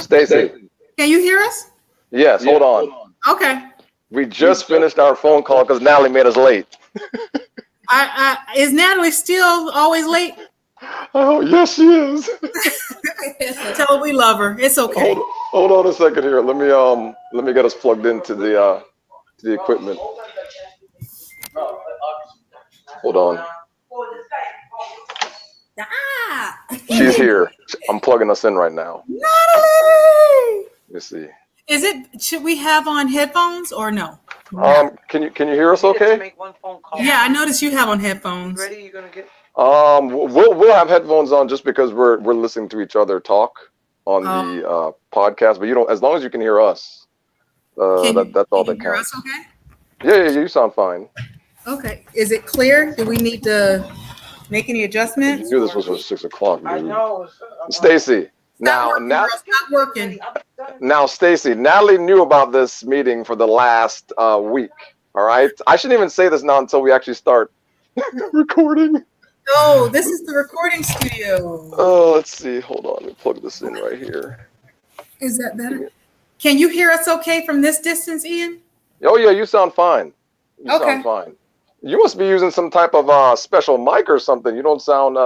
Stacie. Can you hear us? Yes, hold on. Okay. We just finished our phone call because Natalie made us late. Is Natalie still always late? Oh, yes, she is. Tell her we love her. It's okay. Hold on a second here. Let me get us plugged into the equipment. Hold on. She's here. I'm plugging us in right now. Natalie! Let me see. Should we have on headphones or no? Can you hear us okay? Make one phone call. Yeah, I noticed you have on headphones. Ready? You're gonna get. We'll have headphones on just because we're listening to each other talk on the podcast. But you don't, as long as you can hear us, that's all that counts. Us okay? Yeah, you sound fine. Okay. Is it clear? Do we need to make any adjustments? You knew this was for 6 o'clock, dude. I know. Stacie. Now, Stop working. Now, Stacie, Natalie knew about this meeting for the last week. All right. I shouldn't even say this now until we actually start recording. Oh, this is the recording studio. Oh, let's see. Hold on. Let me plug this in right here. Is that better? Can you hear us okay from this distance, Ian? Oh, yeah. You sound fine. You Okay. sound fine. You must be using some type of special mic or something. You don't sound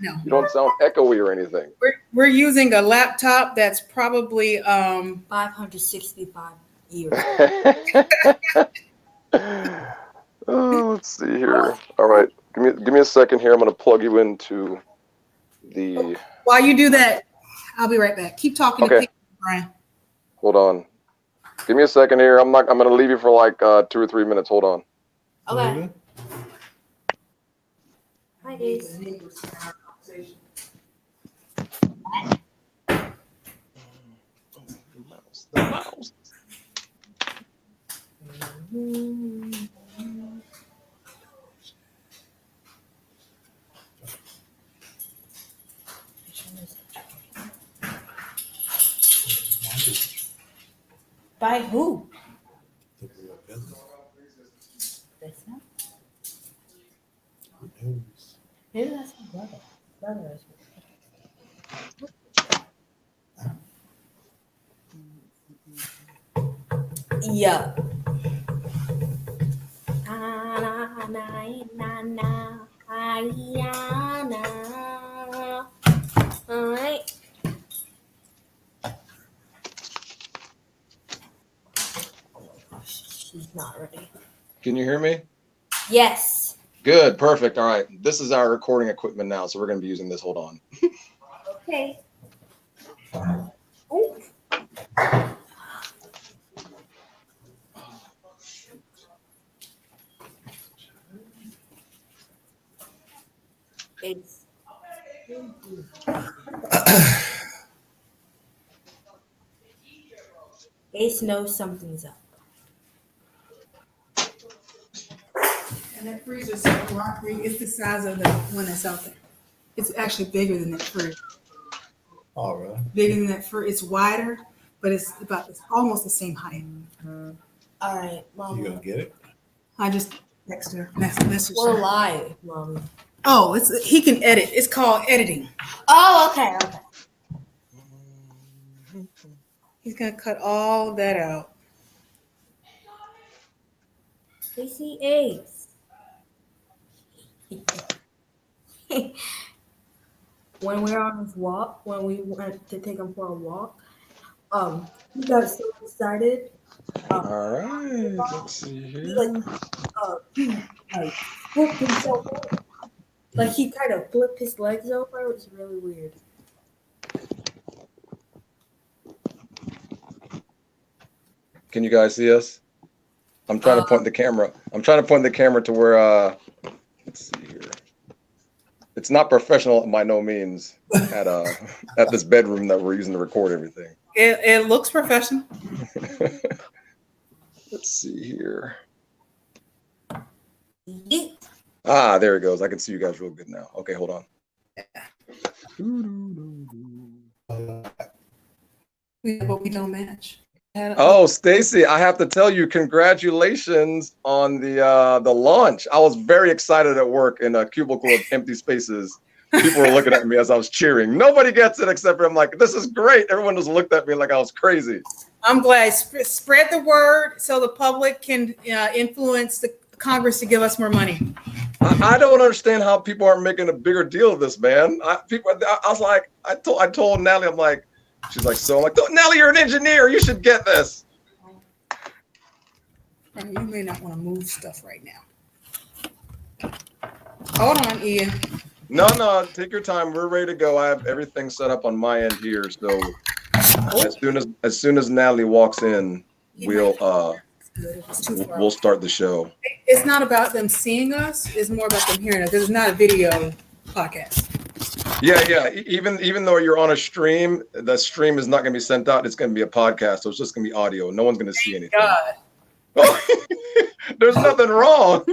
No. You don't sound echoey or anything. We're using a laptop that's probably 565 years. Oh, let's see here. All right, give me a second here. I'm gonna plug you into the. While you do that, I'll be right back. Keep talking to people, Brian. Hold on. Give me a second here. I'm gonna leave you for like 2 or 3 minutes. Hold on. Okay. Hi, Days. The mouse. By who? That's not. Maybe that's my brother. Yeah. All right. She's not ready. Can you hear me? Yes. Good, perfect. All right, this is our recording equipment now, so we're gonna be using this. Hold on. Okay. Oh. Ace knows something's up. And that freezer's so rocky. It's the size of the one that's out there. It's actually bigger than that fridge. Oh, really? Bigger than that fridge. It's wider, but it's almost the same height. All right, Mom. You gonna get it? I just texted her. Message We're her. live, Mom. Oh, he can edit. It's called editing. Oh, okay. He's gonna cut all of that out. They see Ace. When we were on his walk, when we went to take him for a walk, he got so excited. All right, let's see here. He flipped himself over. Like he kind of flipped his legs over. It was really weird. Can you guys see us? I'm trying to point the camera. I'm trying to point the camera to where. Let's see here. It's not professional by no means at this bedroom that we're using to record everything. It looks professional. Let's see here. Yeah. Ah, there it goes. I can see you guys real good now. Okay, hold on. But we don't match. Oh, Stacie, I have to tell you, congratulations on the launch. I was very excited at work in a cubicle of empty spaces People were looking at me as I was cheering. Nobody gets it except for I'm like, this is great. Everyone just looked at me like I was crazy. I'm glad. Spread the word so the public can influence the Congress to give us more money. I don't understand how people aren't making a bigger deal of this, man. I was like, I told Natalie, I'm like, she's like, so I'm like, Natalie, you're an engineer. You should get this. You may not want to move stuff right now. Hold on, Ian. No, take your time. We're ready to go. I have everything set up on my end here. So as soon as Natalie walks in, we'll start the show. It's not about them seeing us. It's more about them hearing us. This is not a video podcast. Yeah. Even though you're on a stream, the stream is not going to be sent out. It's going to be a podcast, so it's just going to be audio. No one's going to see anything. God. There's nothing wrong.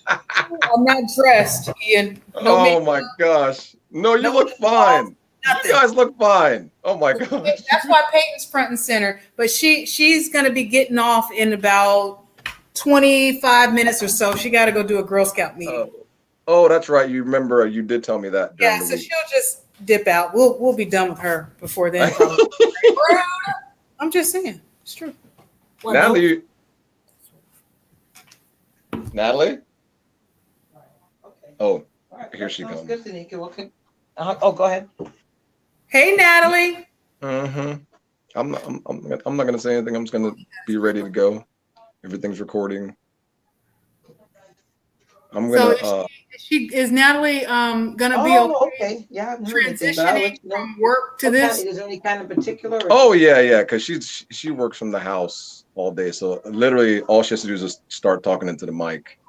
I'm not dressed, Ian. No Oh makeup. my gosh. No, you No look fine. Nothing. You guys look fine. Oh my gosh. That's why Peyton's front and center. But she's gonna be getting off in about 25 minutes or so. She got to go do a Girl Scout meeting. Oh, that's right. You remember you did tell me that. Yeah, so she'll just dip out. We'll be done with her before then. I'm just saying, it's true. Natalie. Natalie? Okay. Oh, All right. here she Sounds comes. good, Tanika. Okay. Oh, go ahead. Hey, Natalie. Mm-hmm. I'm not gonna say anything. I'm just gonna be ready to go. Everything's recording. I'm gonna. Is Natalie gonna be okay. Yeah, I've heard anything, but I'll let transitioning you know. from work to What this? kind- Is there any kind of particular? Oh yeah, because she works from the house all day. So literally all she has to do is just start talking into the mic,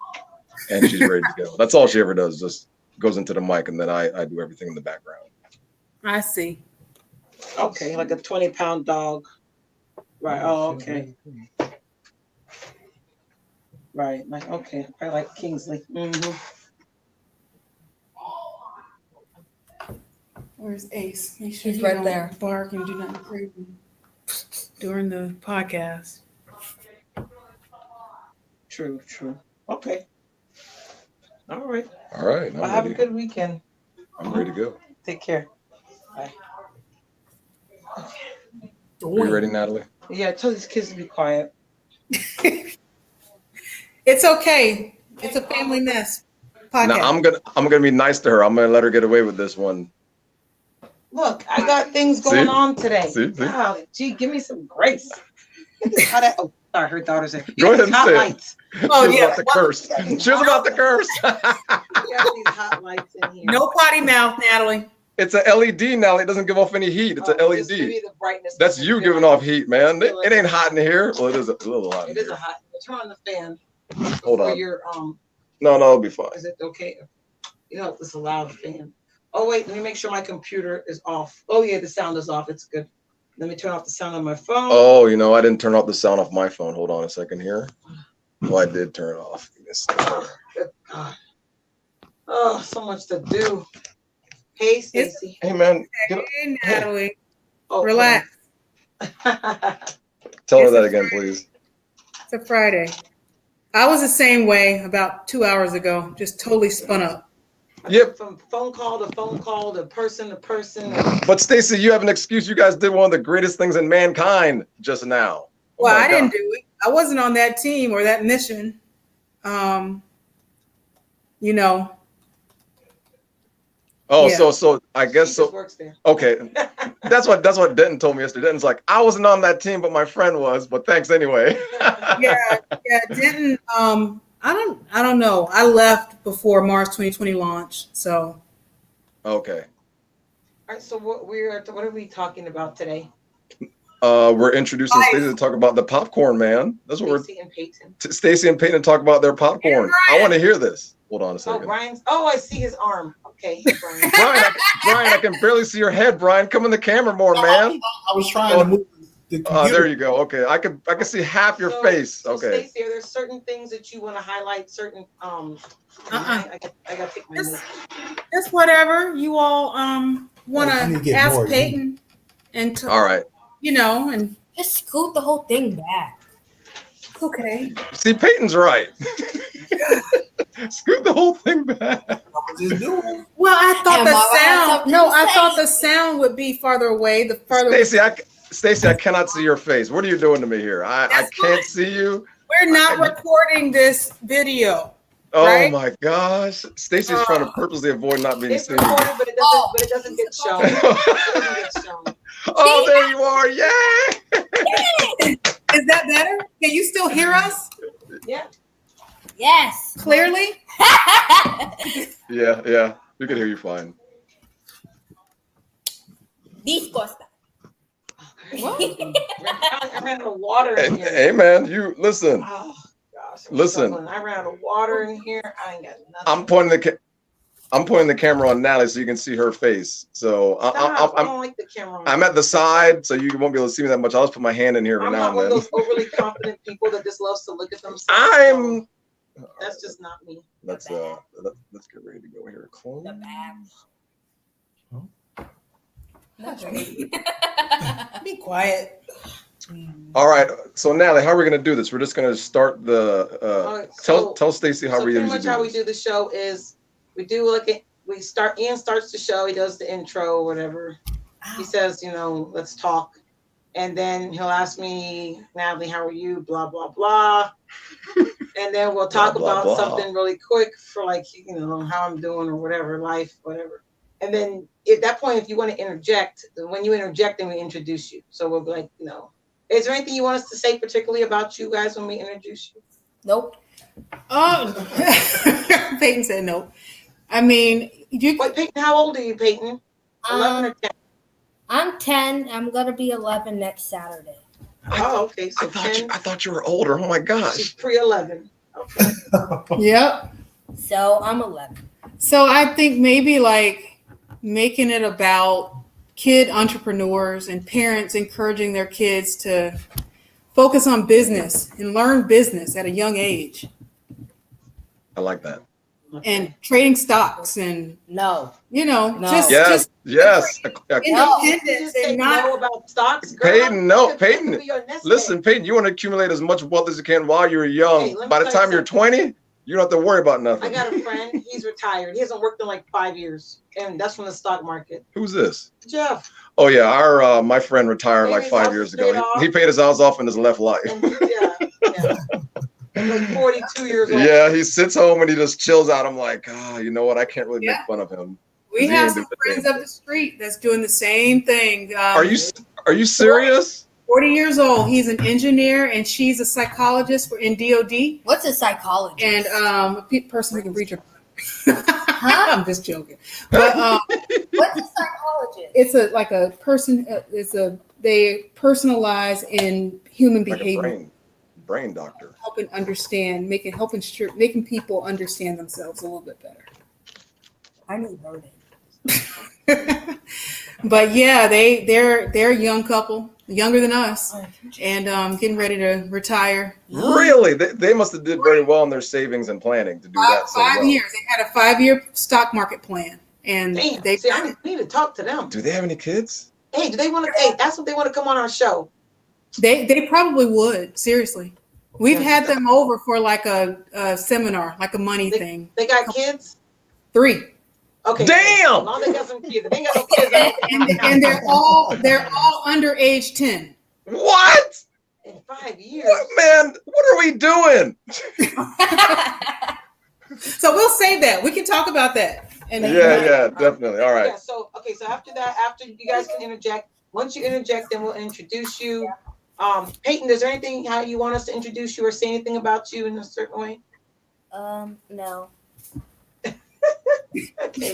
and she's ready to go. That's all she ever does. Just goes into the mic, and then I do everything in the background. I see. Okay, like a 20-pound dog. Right. Oh, okay. Right. Like okay. I like Kingsley. Mm-hmm. Where's Ace? Make sure He's he right don't there. bark and do nothing crazy during the podcast. True. Okay. All right. All right. Well, have a good weekend. I'm ready to go. Take care. Bye. Are you ready, Natalie? Yeah, tell these kids to be quiet. It's okay. It's a family mess podcast. Now I'm gonna be nice to her. I'm gonna let her get away with this one. Look, I got things going on today. See? Golly, gee, give me some grace. Oh, sorry, her daughter said. Go ahead and hot say it. lights. Oh, She was yeah. about to curse. She was about to curse. We got these hot lights in here. No potty mouth, Natalie. It's a LED now. It doesn't give off any heat. It's a Just LED. maybe the brightness That's doesn't you feel giving like- off heat, man. It ain't hot in here. Well, it is a little hot in It is here. a hot. Turn on the fan. Hold For on. your No, it'll be fine. is it okay? You know, it's a loud fan. Oh wait, let me make sure my computer is off. Oh yeah, the sound is off. It's good. Let me turn off the sound on my phone. Oh, I didn't turn off the sound off my phone. Hold on a second here. Oh, I did turn it off. Good God. Oh, so much to do. Hey, Stacie. Hey, man. Hey, Natalie. Oh, Relax. Tell her that again, please. It's a Friday. I was the same way about 2 hours ago. Just totally spun up. Yep. From phone call to phone call to person to person. But Stacie, you have an excuse. You guys did one of the greatest things in mankind just now. Oh Well, my I didn't God. do it. I wasn't on that team or that mission. Oh, Yeah. so I guess She so. just works there. Okay, that's what Denton told me yesterday. Denton's like, I wasn't on that team, but my friend was. But thanks anyway. Yeah, didn't I don't know. I left before Mars 2020 launch. So Okay. All right, so what are we talking about today? We're introducing Stacie to talk about the popcorn, man. That's what Stacie and Peyton. Stacie and Peyton talk about their popcorn. I want to hear this. Hold on a Oh, second. Brian's. Oh, I see his arm. Okay, Brian. Brian, I can barely see your head, Brian. Come in the camera more, man. I was trying to move the computer. There you go. Okay, I can see half your So- face. So Okay. Stacie, are there certain things that you want to highlight? Certain I gotta take my Just- notes. just whatever you all want I need to to get ask more. Peyton and All right. and Just scoot the whole thing back. okay. See, Peyton's right. Scoot the whole thing back. Just do it. Well, I thought Am I the have sound. something No, to I say? thought the sound would be farther away. The further Stacie, I cannot see your face. What are you doing to me here? I That's can't see you. we're not I- recording this video. Oh Right? my gosh. Stacey's trying to purposely avoid not being It's seen. recorded, but it doesn't. Oh. But it doesn't get shown. It doesn't get shown. Oh, there you are. Yay! Is that better? Can you still hear us Yeah. Yes. clearly? Yeah. We can hear you fine. Discosta. I ran out of water in here. Hey, man, you listen. Oh gosh. Listen. I ran out of water in here. I ain't got nothing. I'm pointing the camera on Natalie so you can see her face. So Stop. I don't like the camera. I'm at the side, so you won't be able to see me that much. I'll just put my hand in here every I'm now not and one of then. those overly confident people that just loves to look at themselves. That's just not me. Let's get ready to go here. Close. The back. Be quiet. All right. So Natalie, how are we gonna do this? We're just gonna start the Alright, so- tell Stacie how So we pretty usually much do how we this. do the show is Ian starts the show, he does the intro or whatever. He says, let's talk. And then he'll ask me, Natalie, how are you? Blah, blah, blah. And then we'll talk Blah, blah, about blah. something really quick for how I'm doing or whatever, life, whatever. And then at that point, if you want to interject, when you interject, then we introduce you. So we'll be like, is there anything you want us to say particularly about you guys when we introduce you? Nope. Oh, Peyton said no. I mean, Wait, Peyton, how old are you, Peyton? 11 or 10? I'm 10. I'm gonna be 11 next Saturday. Oh, okay. So I 10. thought you were older. Oh my She's gosh. pre-11. Okay. Yep. So I'm 11. So I think maybe making it about kid entrepreneurs and parents encouraging their kids to focus on business and learn business at a young age I like that. and trading stocks and No. just Yes. Yes. independence You just say and not no about stocks, girl. Peyton, no, You could Peyton, be your nest Listen, egg. Peyton, you want to accumulate as much wealth as you can while you're young. Hey, let me By the tell you time you're something. 20, you don't have to worry about I nothing. got a friend. He's retired. He hasn't worked in like 5 years, and that's from the stock market. Who's this? Jeff. Oh yeah, our my friend retired Paid like his 5 house years paid ago. off. He paid his house off in his left life. And yeah. He's like 42 years old. Yeah, he sits home and he just chills out. I'm like, you know what? I can't really Yeah. make fun of him. we He have ain't some doing friends the up the street that's doing the same thing. Are you serious? 40 years old. He's an engineer and she's a psychologist in DOD What's a psychologist? and a person who can read your I'm just joking. But What's a psychologist? it's a person. They personalize in human Like a behavior, brain doctor. helping understand, making people understand themselves a little bit better. I need learning. But yeah, they're a young couple, younger than us, and getting ready to retire. Really? They must have did very well in their savings and planning to do that so 5 well. years. They had a 5-year stock market plan, and Damn. they See, I need to talk to them. Do they have any kids? Hey, do they want to? Hey, that's what they want to come on our show. they probably would. Seriously, we've had them over for like a seminar, like a money thing. They got kids. 3. Okay. Damn! Long they got some kids. If they ain't got no kids. And they're all under age 10. What? In 5 years. What, man? What are we doing? So we'll save that. We can talk about that. And Yeah, definitely. All right. Yeah. So okay. So after that, after you guys can interject. Once you interject, then we'll introduce you. Peyton, is there anything how you want us to introduce you or say anything about you in a certain way? No. Okay.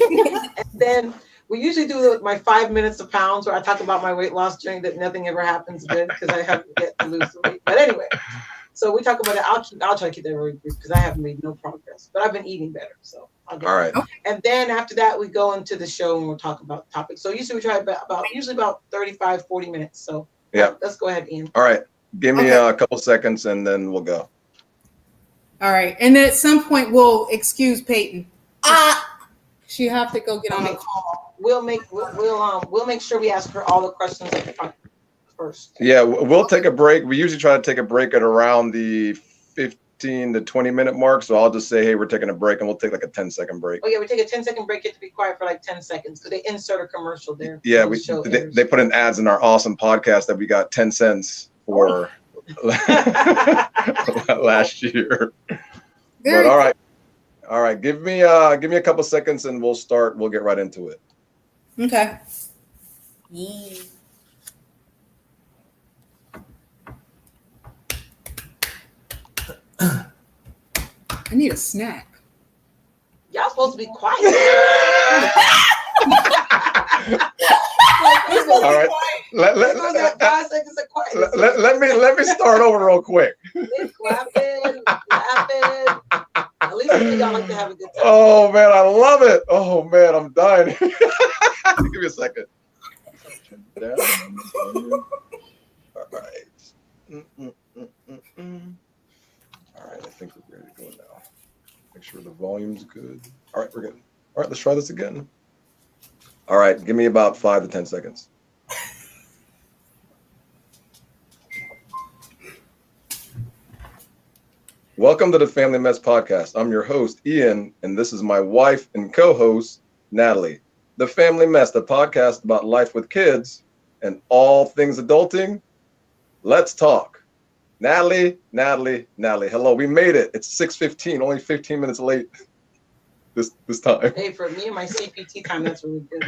And then we usually do my 5 minutes of pounds where I talk about my weight loss journey that nothing ever happens good because I haven't yet to lose the weight. But anyway, so we talk about it. I'll try to keep that very brief because I haven't made no progress, but I've been eating better. So I'll get All right. And then after that, we go into the show and we'll talk about topics. So usually we try about 35, 40 minutes. So Yeah. let's go ahead, Ian. All right. Give me Okay. a couple seconds and then we'll go. All right. And then at some point we'll excuse Peyton. She have to go get on the call. We'll make sure we ask her all the questions at the front first. Yeah, we'll take a break. We usually try to take a break at around the 15 to 20-minute mark. So I'll just say, hey, we're taking a break, and we'll take like a 10-second break. Oh yeah, we take a 10-second break. Get to be quiet for like 10 seconds because they insert a commercial there. Yeah, while the show they airs. put in ads in our awesome podcast that we got 10 cents for last year. Very But all right. Give me a couple seconds, and we'll start. We'll get right into it. Okay. Yeah. I need a snack. Y'all supposed to be quiet. All right. Let, We're supposed to have 5 seconds of quiet. let me start over real quick. They're clapping, laughing. At least y'all like to have a good time. Oh man, I love it. Oh man, I'm dying. Give me a second. Down. All right. All right, I think we're ready to go now. Make sure the volume's good. All right, we're good. All right, let's try this again. All right, give me about 5 to 10 seconds. Welcome to the Family Mess Podcast. I'm your host, Ian, and this is my wife and co-host, Natalie. The Family Mess, the podcast about life with kids and all things adulting. Let's talk. Natalie. Hello, we made it. It's 6:15, only 15 minutes late this time. Hey, for me and my CPT time, that's really good.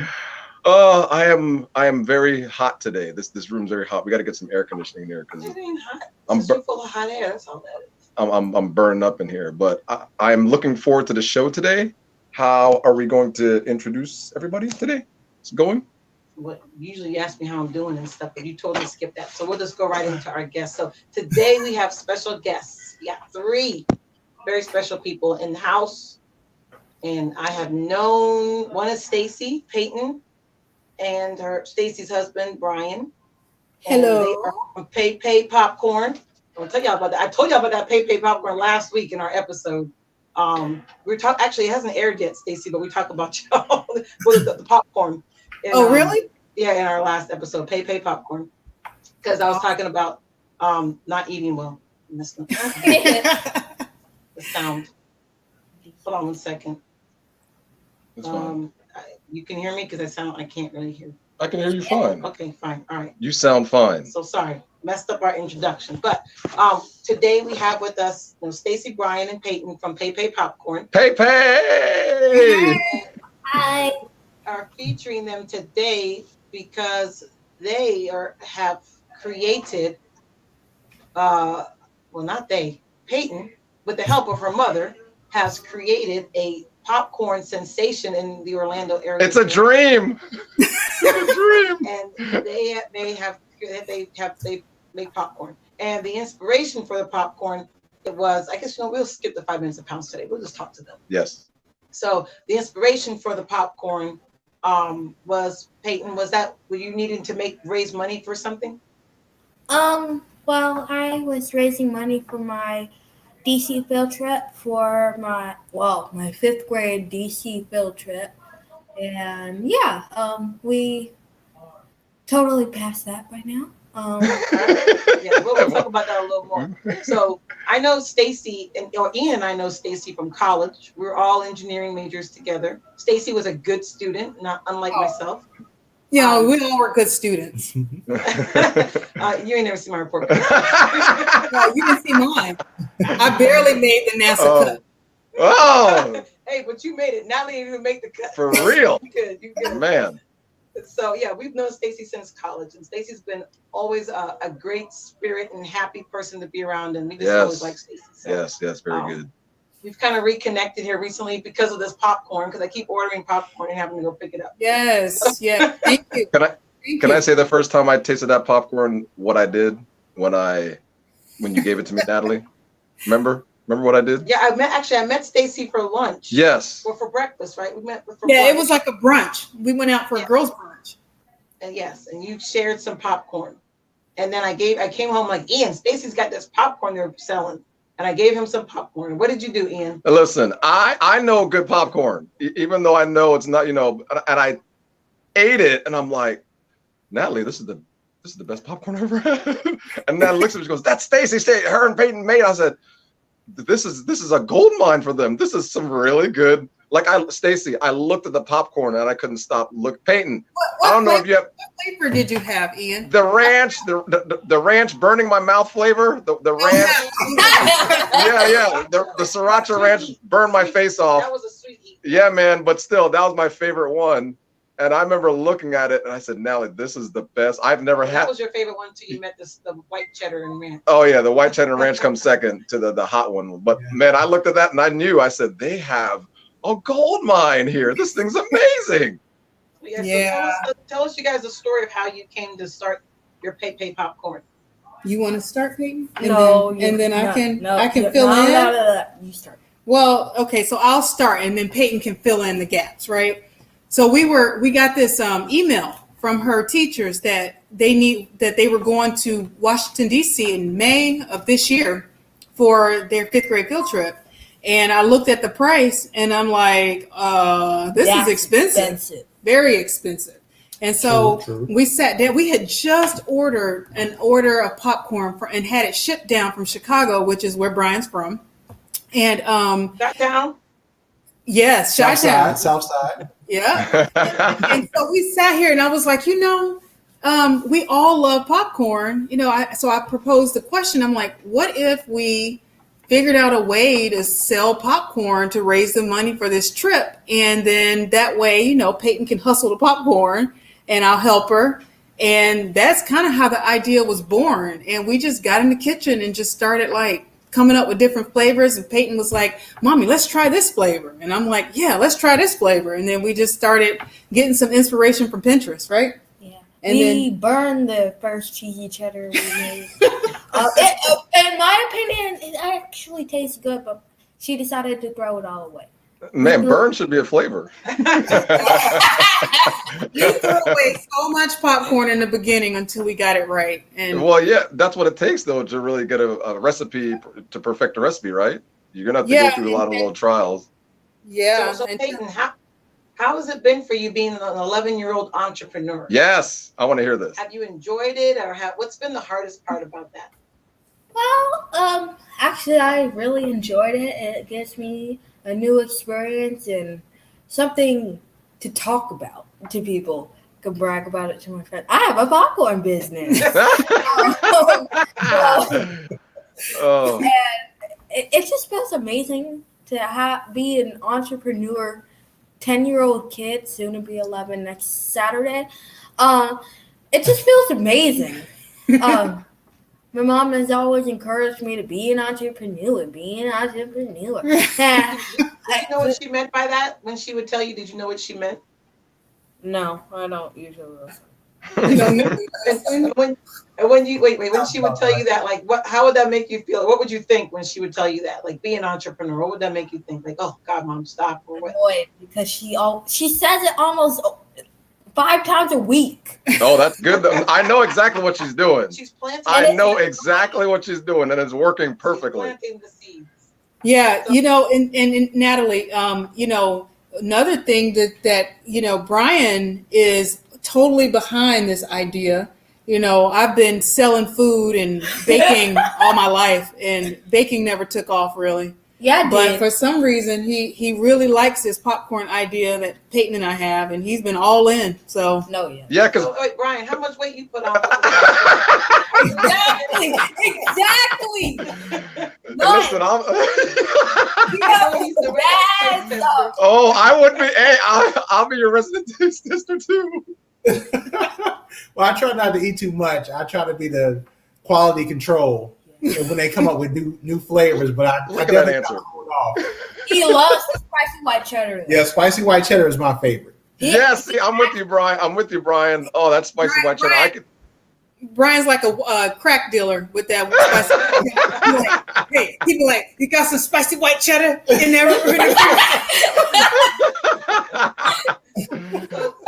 I am very hot today. This room's very hot. We got to get some air conditioning in here because It ain't hot. I'm It's just full of hot air. That's all that is. I'm burning up in here. But I'm looking forward to the show today. How are we going to introduce everybody today? It's going. What usually you ask me how I'm doing and stuff, but you totally skipped that. So we'll just go right into our guests. So today we have special guests. We got 3 very special people in the house. And I have known one is Stacie Payton and Stacie's husband, Brian. And Hello. they are from Pay Popcorn. I'll tell y'all about that. I told y'all about that Pay Popcorn last week in our episode. We're talking, actually it hasn't aired yet, Stacie, but we talk about y'all with the popcorn. And, Oh, really? Yeah, in our last episode, Pay Popcorn. Because I was talking about not eating well. The sound. Hold on one second. That's fine. You can hear me because I can't really hear. I can hear you fine. Okay, fine. All right. You sound fine. So sorry, messed up our introduction. But today we have with us Stacie, Brian, and Peyton from Pay Popcorn. Pay. Hi. Are featuring them today because they have created, Peyton, with the help of her mother, has created a popcorn sensation in the Orlando area. It's a dream. It's a dream. And they make popcorn. And the inspiration for the popcorn, it was, I guess, we'll skip the 5 minutes of pounds today. We'll just talk to them. Yes. So the inspiration for the popcorn was, Peyton, were you needing to raise money for something? Well, I was raising money for my DC field trip for my 5th grade DC field trip. And yeah, we totally passed that by now. Yeah, we'll talk about that a little more. So I know Stacie, Ian and I know Stacie from college. We're all engineering majors together. Stacie was a good student, not unlike myself. We all were good students. You ain't never seen my report. No, you didn't see mine. I barely made the NASA cut. Oh, Hey, but you made it. Natalie didn't even make the cut. for real. You good. Man. So yeah, we've known Stacie since college, and Stacie's been always a great spirit and happy person to be around, and we just always like Stacie. So, Yes, very good. We've kind of reconnected here recently because of this popcorn, because I keep ordering popcorn and having to go pick it up. Yes, yeah. Thank you. Can I say the first time I tasted that popcorn, what I did when you gave it to me, Natalie? Remember what I did? Yeah, I met Stacie for lunch. Yes. Or for breakfast, right? We met for Yeah, brunch. it was like a brunch. We went out for a girls' brunch. And yes, and you shared some popcorn. And then I came home like, Ian, Stacie's got this popcorn they're selling. And I gave him some popcorn. What did you do, Ian? Listen, I know good popcorn, even though I know it's not, and I ate it and I'm like, Natalie, this is the best popcorn I've ever had. And Natalie looks at me, she goes, that's Stacie, her and Peyton made. I said, this is a gold mine for them. This is some really good. Like Stacie, I looked at the popcorn and I couldn't stop. Look, Peyton. I don't know if you have. What flavor did you have, Ian? The ranch, the ranch burning my mouth flavor. The ranch. Yeah. The sriracha ranch burned my face off. That was a sweet eat. Yeah, man. But still, that was my favorite one. And I remember looking at it and I said, Nelly, this is the best. I've never had. That was your favorite one too. You met the white cheddar and ranch. Oh yeah, the white cheddar ranch comes second to the hot one. But man, I looked at that and I knew. I said, they have a gold mine here. This thing's amazing. Yeah. So tell us, you guys, the story of how you came to start your Pay Popcorn. You want to start, Peyton? And then I can fill in. No, you start. Well, okay, so I'll start, and then Peyton can fill in the gaps, right? So we got this email from her teachers that they were going to Washington D.C. in May of this year for their 5th grade field trip, and I looked at the price, and I'm like, this is expensive, very expensive. And so True. we sat down. We had just ordered an order of popcorn and had it shipped down from Chicago, which is where Brian's from. And Got down? yes, Chi-Town. South side. Yeah. And so we sat here, and I was like, we all love popcorn. So I proposed the question. I'm like, what if we figured out a way to sell popcorn to raise the money for this trip? And then that way, Peyton can hustle the popcorn and I'll help her. And that's kind of how the idea was born. And we just got in the kitchen and just started coming up with different flavors. And Peyton was like, Mommy, let's try this flavor. And I'm like, yeah, let's try this flavor. And then we just started getting some inspiration from Pinterest, right? Yeah. And we burned the first cheesy cheddar we made. In my opinion, it actually tastes good, but she decided to throw it all away. Man, burn should be a flavor. You threw away so much popcorn in the beginning until we got it right. And Well, yeah, that's what it takes, though, to really get a recipe, to perfect a recipe, right? You're going to have to go through a lot of little trials. yeah. So Peyton, how has it been for you being an 11-year-old entrepreneur? Yes, I want to hear this. Have you enjoyed it, or what's been the hardest part about that? Well, actually, I really enjoyed it. It gives me a new experience and something to talk about to people. I can brag about it to my friends. I have a popcorn business. Oh. And it just feels amazing to be an entrepreneur, 10-year-old kid, soon to be 11 next Saturday. It just feels amazing. My mom has always encouraged me to be an entrepreneur. Did you know what she meant by that when she would tell you? Did you know what she meant? No, I don't usually listen. When she would tell you that, how would that make you feel? What would you think when she would tell you that? Be an entrepreneur, what would that make you think? Oh God, Mom, stop. Or what? Annoyed because she says it almost 5 times a week. Oh, that's good. I know exactly what she's doing. She's planting. I know exactly what she's doing, and it's working perfectly. She's planting the seeds. Yeah, and Natalie, another thing that Brian is totally behind this idea. I've been selling food and baking all my life, and baking never took off really. Yeah, but for some reason he really likes this popcorn idea that Peyton and I have, and he's been all in. So yeah, because wait, Brian, how much weight you put on? exactly. Listen, Oh, I would be. Hey, I'll be your resident sister too. Well, I try not to eat too much. I try to be the quality control when they come up with new flavors. But I Look at that answer. He loves the spicy white cheddar. Yeah, spicy white cheddar is my favorite. Yes, I'm with you, Brian. Oh, that's spicy white cheddar. Brian's like a crack dealer with that spicy. People you got some spicy white cheddar in there. So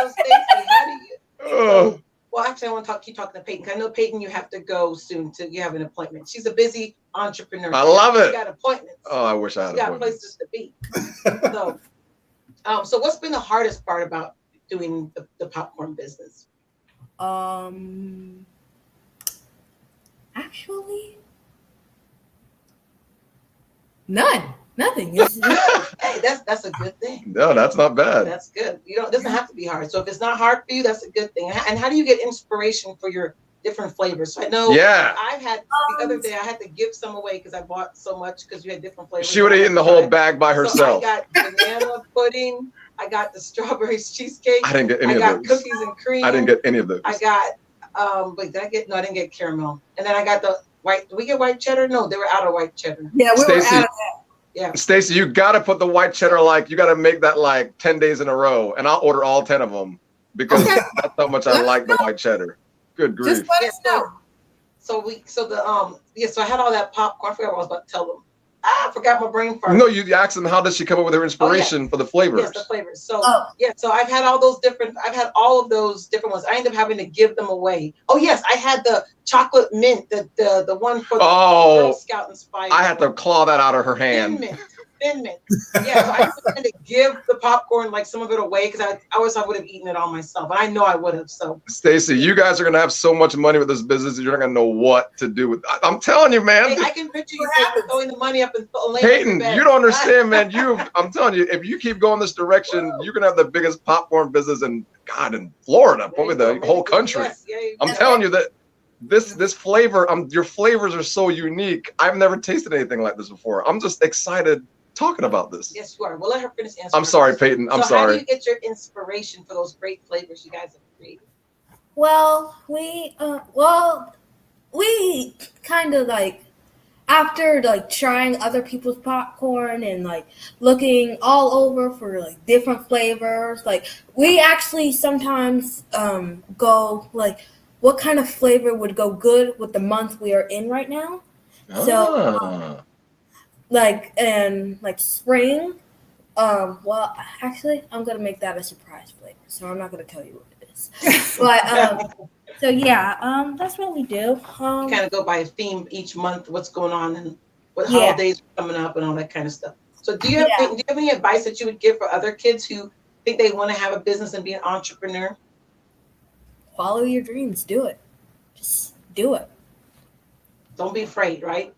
Stacie, how do you? Well, actually, I want to keep talking to Peyton. I know Peyton, you have to go soon. You have an appointment. She's a busy entrepreneur. I love it. She got appointments. Oh, I wish I had She appointments. got places to be. So what's been the hardest part about doing the popcorn business? Actually, Nothing. It's Hey, that's a good thing. No, that's not bad. That's good. It doesn't have to be hard. So if it's not hard for you, that's a good thing. And how do you get inspiration for your different flavors? So I know Yeah. I've had the other day I had to give some away because I bought so much because you had different flavors. She would have eaten the whole bag by So herself. I got banana pudding. I got the strawberry cheesecake. I didn't get any I of got those. cookies and cream. I didn't get any of those. I got wait, did I get? No, I didn't get caramel. And then I got the white. Did we get white cheddar? No, they were out of white cheddar. Yeah, we were Stacie, out of Yeah. Stacie, you gotta put the white cheddar, like you gotta make that like 10 days in a row, and I'll order all 10 of them because Okay. that's how much I like the white cheddar. Good grief. Just let Yeah, us know. so I had all that popcorn. I forgot what I was about to tell them. I forgot my brain fart. No, you asked them how does she come up with her inspiration for the flavors. Yes, the flavors. So Oh. so I've had all of those different ones. I ended up having to give them away. Oh yes, I had the chocolate mint, the one for the Girl Scout inspired. I had to claw that out of her hand. Thin mint. Yeah, so I had to give the popcorn, like some of it away, because I would have eaten it all myself. And I know I would have. So Stacie, you guys are gonna have so much money with this business, you're not gonna know what to do with. I'm telling you, man. hey, I can picture you throwing the money up and laying Peyton, in bed. you don't understand, man. I'm telling you, if you keep going this direction, you're gonna have the biggest popcorn business in Florida, probably the whole country. Yes, yeah, I'm telling you that this flavor, your flavors are so unique. I've never tasted anything like this before. I'm just excited talking about this. Yes, you are. We'll let her finish answering. I'm sorry, Peyton. I'm so How do sorry. you get your inspiration for those great flavors you guys have created? well, we kind of like after like trying other people's popcorn and like looking all over for like different flavors, like we actually sometimes go like what kind of flavor would go good with the month we are in right now. So like in like spring, well actually I'm gonna make that a surprise flavor, so I'm not gonna tell you what it is. But so yeah, that's what we do. You kind of go by a theme each month, what's going on and what Yeah. holidays are coming up and all that kind of stuff. So do you have any advice that you would give for other kids who think they want to have a business and be an entrepreneur? Follow your dreams, do it. Just do it. Don't be afraid, right?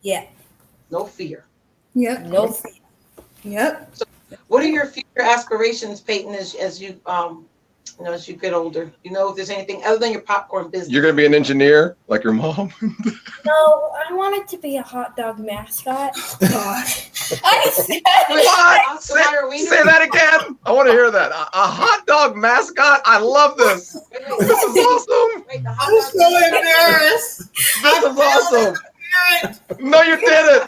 Yeah. No fear. Yep. No fear. Yep. What are your future aspirations, Peyton, as you as you get older? You know, if there's anything other than your popcorn business. You're gonna be an engineer like your mom. No, I wanted to be a hot dog mascot. Gosh. I said What? So why are we Say that again. I want to hear that. A hot dog mascot. I love this. This is awesome. Wait, the hot I'm dog- so embarrassed. This is awesome. No, you didn't.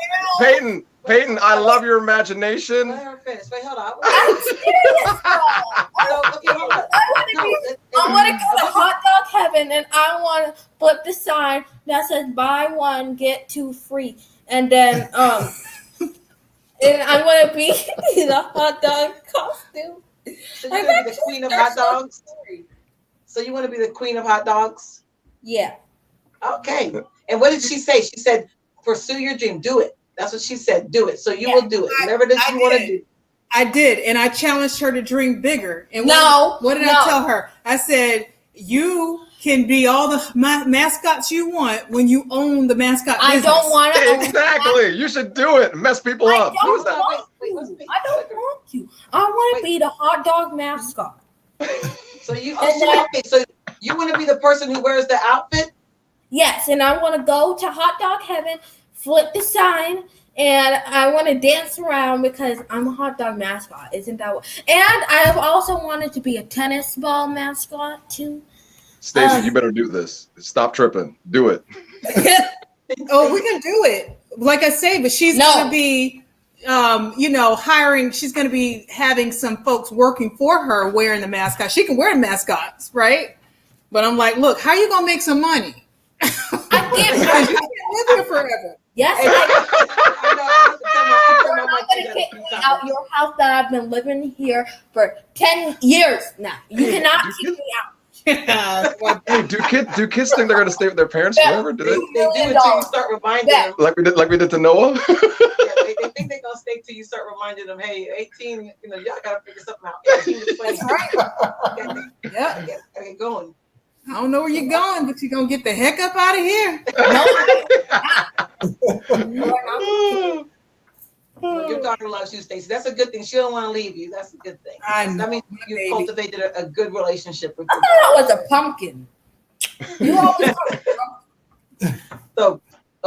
Peyton, I love your imagination. Let her finish. Wait, hold on. I'm serious, bro. No, okay, hold on. I want to go to hot dog heaven, and I want to flip the sign that says "Buy one get two free," and then and I want to be in a hot dog costume. So you're gonna be the queen of hot dogs? So you want to be the queen of hot dogs? Yeah. Okay. And what did she say? She said, pursue your dream. Do it. That's what she said. Do it. So you will do it. Whatever it is I you want to did. do. I did, and I challenged her to dream bigger. And what did I no. tell her? I said, you can be all the mascots you want when you own the mascot I business. don't want to. Exactly. You should do it. Mess people I up. don't Who's that? want Wait, to. what's big? I don't want to. I want to be the hot dog mascot. So so you want to be the person who wears the outfit? Yes, and I want to go to hot dog heaven, flip the sign, and I want to dance around because I'm a hot dog mascot. Isn't that what? And I've also wanted to be a tennis ball mascot too. Stacie, you better do this. Stop tripping. Do it. Oh, we can do it. Like I say, but she's No. going to be, hiring. She's going to be having some folks working for her wearing the mascot. She can wear the mascots, right? But I'm like, look, how you going to make some money? I Because can't. you can't live here forever. Yes, Hey, I'm gonna kick me out your house that I've been living here for 10 years now. You cannot kick me out. Hey, do kids think they're gonna stay with their parents forever? Do they? They do until you start reminding them. Like we did to Noah? Yeah, they think they're gonna stay till you start reminding them, hey, 18, y'all gotta figure something out. 18 is playing. Yeah. Okay, going. I don't know where you're going, but you're going to get the heck up out of here. No, Well, your daughter loves you, Stacie. That's a good thing. She don't want to leave you. That's a good thing. I know, That means my you baby. cultivated a good relationship with I her. thought I was a pumpkin. You always So,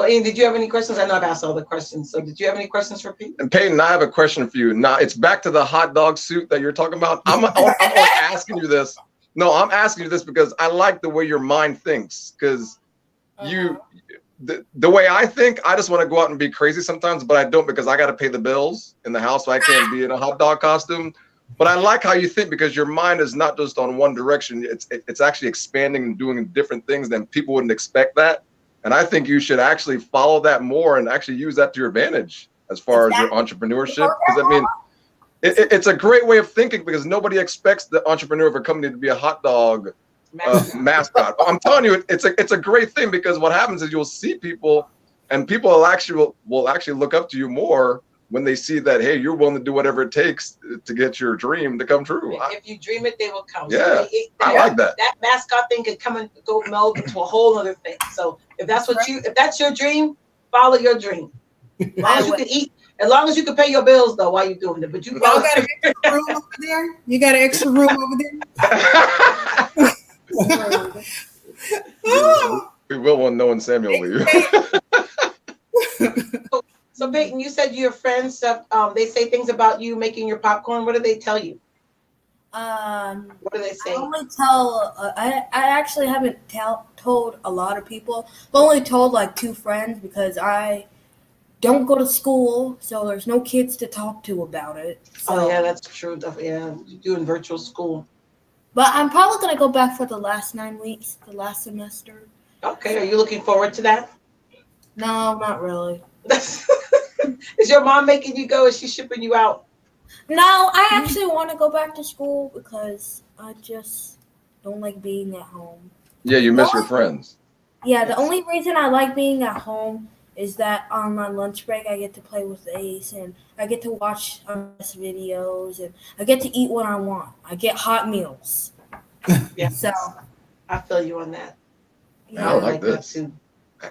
Ian, did you have any questions? I know I've asked all the questions. So, did you have any questions for Pete? And Peyton, I have a question for you. Now, it's back to the hot dog suit that you're talking about. I'm asking you this. No, I'm asking you this because I like the way your mind thinks. Because the way I think, I just want to go out and be crazy sometimes, but I don't because I got to pay the bills in the house, so I can't be in a hot dog costume. But I like how you think because your mind is not just on one direction. It's actually expanding and doing different things than people wouldn't expect that. And I think you should actually follow that more and actually use that to your advantage as far as your entrepreneurship. Because I mean, it's a great way of thinking because nobody expects the entrepreneur of a company to be a hot dog mascot. I'm telling you, it's a great thing because what happens is you'll see people, and people will actually look up to you more when they see that, hey, you're willing to do whatever it takes to get your dream to come true. If you dream it, they will come. Yeah, So I like that. That mascot thing could come and go meld into a whole other thing. So if that's your dream, follow your dream. As long as you can eat, as long as you can pay your bills though while you're doing it. But you Y'all got an extra room over there? You got an extra room over there? We will when no one Samuel leave. So Peyton, you said your friends stuff. They say things about you making your popcorn. What do they tell you? What do they say? I only tell. I actually haven't told a lot of people. I've only told like 2 friends because I don't go to school, so there's no kids to talk to about it. So. Oh yeah, that's true. Yeah, you're doing virtual school. But I'm probably gonna go back for the last 9 weeks, the last semester. Okay, are you looking forward to that? No, not really. Is your mom making you go? Is she shipping you out? No, I actually want to go back to school because I just don't like being at home. Yeah, you miss your friends. Yeah, the only reason I like being at home is that on my lunch break I get to play with Ace and I get to watch videos and I get to eat what I want. I get hot meals. Yeah. So I feel you on that. Yeah, I like this. Too.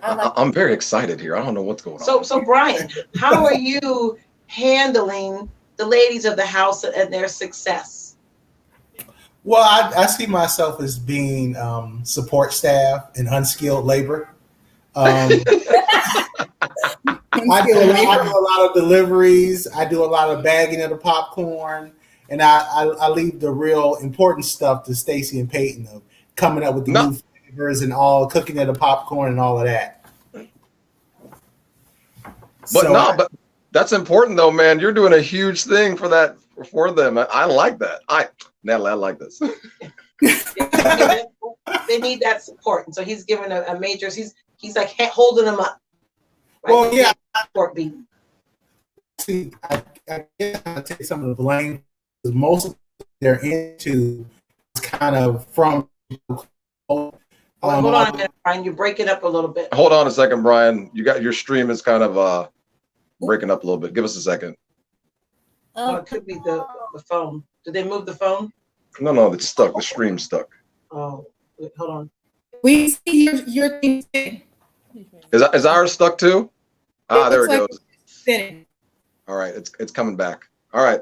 I'm very excited here. I don't know what's going on. So Brian, how are you handling the ladies of the house and their success? Well, I see myself as being support staff and unskilled labor. I do a lot of deliveries. I do a lot of bagging of the popcorn, and I leave the real important stuff to Stacie and Peyton of coming up with the new flavors and all cooking of the popcorn and all of that. But that's important though, man. You're doing a huge thing for that for them. I like that. Natalie, I like this. They need that support, and so he's giving a major. He's like holding them up. Right? Well, yeah. Support beat. See, I guess I take some of the blame because most of what they're into is kind of from. Hold on a minute, Brian. You're breaking up a little bit. Hold on a second, Brian. You got your stream is kind of breaking up a little bit. Give us a second. Oh, it could be the phone. Did they move the phone? No, it's stuck. The stream's stuck. Oh, wait, hold on. We see your thing spinning. Is ours stuck too? There it goes. Spinning. All right, it's coming back. All right.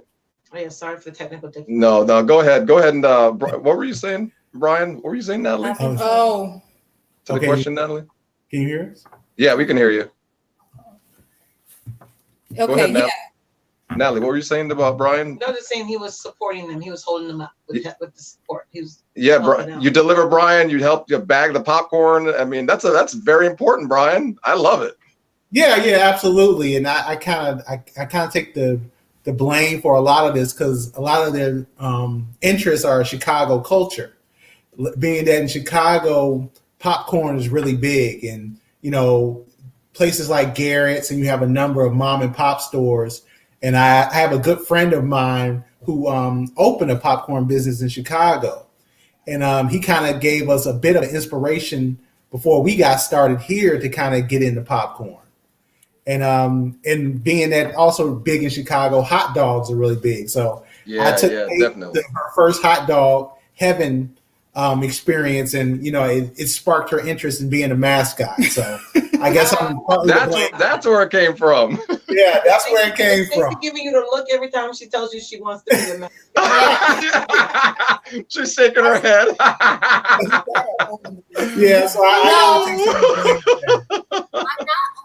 Oh yeah, sorry for the technical difficulty. No, go ahead and what were you saying, Brian? What were you saying, Natalie? Oh. To the question, Natalie? Can you hear us? Yeah, we can hear you. Okay, Go ahead, yeah. Natalie, what were you saying about Brian? No, just saying he was supporting them. He was holding them up with the support. He was. Brian. You deliver Brian. You help you bag the popcorn. I mean, that's very important, Brian. I love it. Yeah, absolutely. And I kind of take the blame for a lot of this because a lot of their interests are Chicago culture. Being that in Chicago, popcorn is really big, and places like Garrett's, and you have a number of mom and pop stores. And I have a good friend of mine who opened a popcorn business in Chicago. And he kind of gave us a bit of inspiration before we got started here to kind of get into popcorn. And being that also big in Chicago, hot dogs are really big. So I took definitely her first hot dog, Heaven, experience, and it sparked her interest in being a mascot. So I guess I'm partly to blame. That's where it came from. Yeah, that's where it came Stacey from. giving you the look every time she tells you she wants to be a mascot. She's shaking her head. Yeah, so I'm not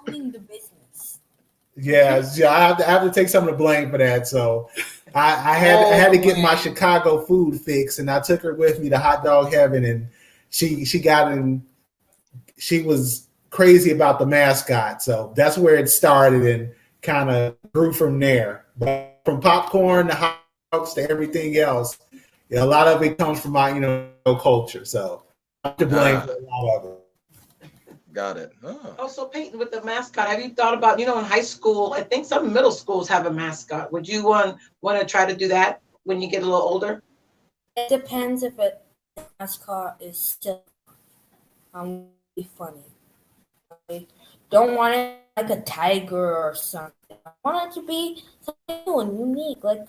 owning the business. yeah, I have to take some of the blame for that. So I had to get my Chicago food fix, and I took her with me to Hot Dog Heaven, and she got in. She was crazy about the mascot, so that's where it started and kind of grew from there. But from popcorn to hot dogs to everything else, a lot of it comes from my culture. So I'm to blame for a lot of it. Got it. Oh. Also, Peyton, with the mascot, have you thought about, in high school, I think some middle schools have a mascot. Would you want to try to do that when you get a little older? It depends if a mascot is still be funny. I don't want it like a tiger or something. I want it to be something new and unique, like a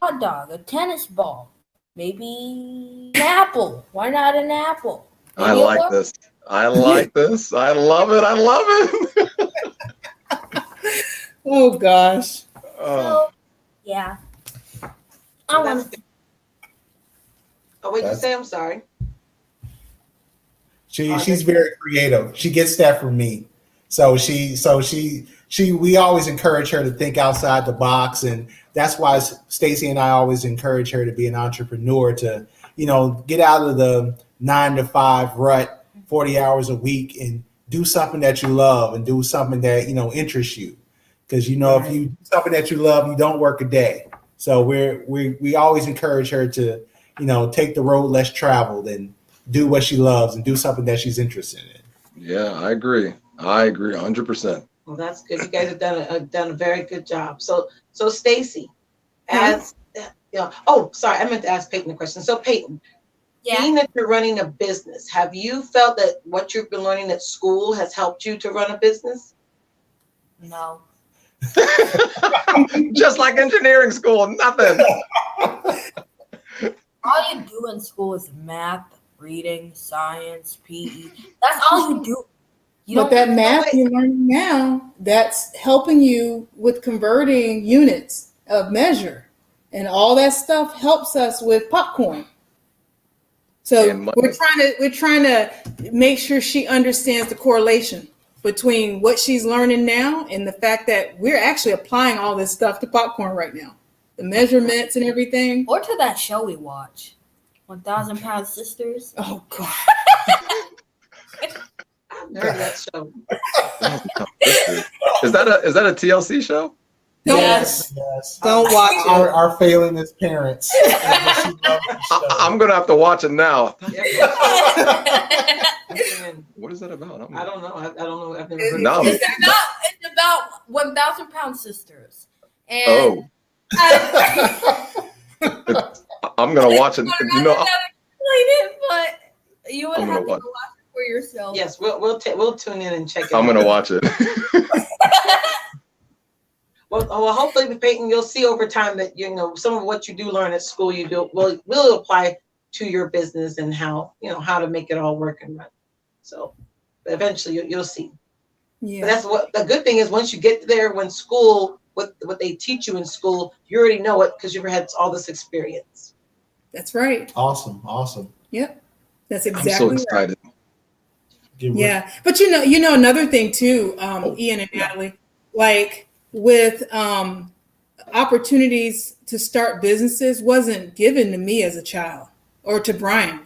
hot dog, a tennis ball, maybe an apple. Why not an apple? I like this. I like this. I love it. I love it. Oh gosh. So, yeah. I want to. Oh, wait, you say? I'm sorry. She's very creative. She gets that from me. So we always encourage her to think outside the box, and that's why Stacie and I always encourage her to be an entrepreneur, to get out of the 9-to-5 rut, 40 hours a week, and do something that you love and do something that interests you. Because if you do something that you love, you don't work a day. So we always encourage her to take the road less traveled and do what she loves and do something that she's interested in. Yeah, I agree. 100%. Well, that's good. You guys have done a very good job. So Stacie, sorry, I meant to ask Peyton a question. So Peyton, being that you're running a business, have you felt that what you've been learning at school has helped you to run a business? No. Just like engineering school, nothing. All you do in school is math, reading, science, PE. That's all you do. But that math you're learning now, that's helping you with converting units of measure. And all that stuff helps us with popcorn. So we're trying to make sure she understands the correlation between what she's learning now and the fact that we're actually applying all this stuff to popcorn right now. The measurements and everything. Or to that show we watch, 1,000 Pound Sisters. Oh God. I've heard that show. Is that a TLC show? Yes. Don't watch it. Our failing as parents. I'm gonna have to watch it now. What is that about? I don't know. I don't know. I've never heard No. of it. It's about 1,000 Pound Sisters. And I'm gonna watch it. I'm not explain it, but you would have to go watch it for yourself. Yes, we'll tune in and check it out. I'm gonna watch it. Well, hopefully, Peyton, you'll see over time that some of what you do learn at school, will apply to your business and how to make it all work and run. So, eventually, you'll see. Yeah. But that's what the good thing is. Once you get there, what they teach you in school, you already know it because you've had all this experience. That's right. Awesome. Yep. That's exactly I'm so excited. Right. Yeah, but another thing too, Ian and Natalie, like with opportunities to start businesses wasn't given to me as a child or to Brian.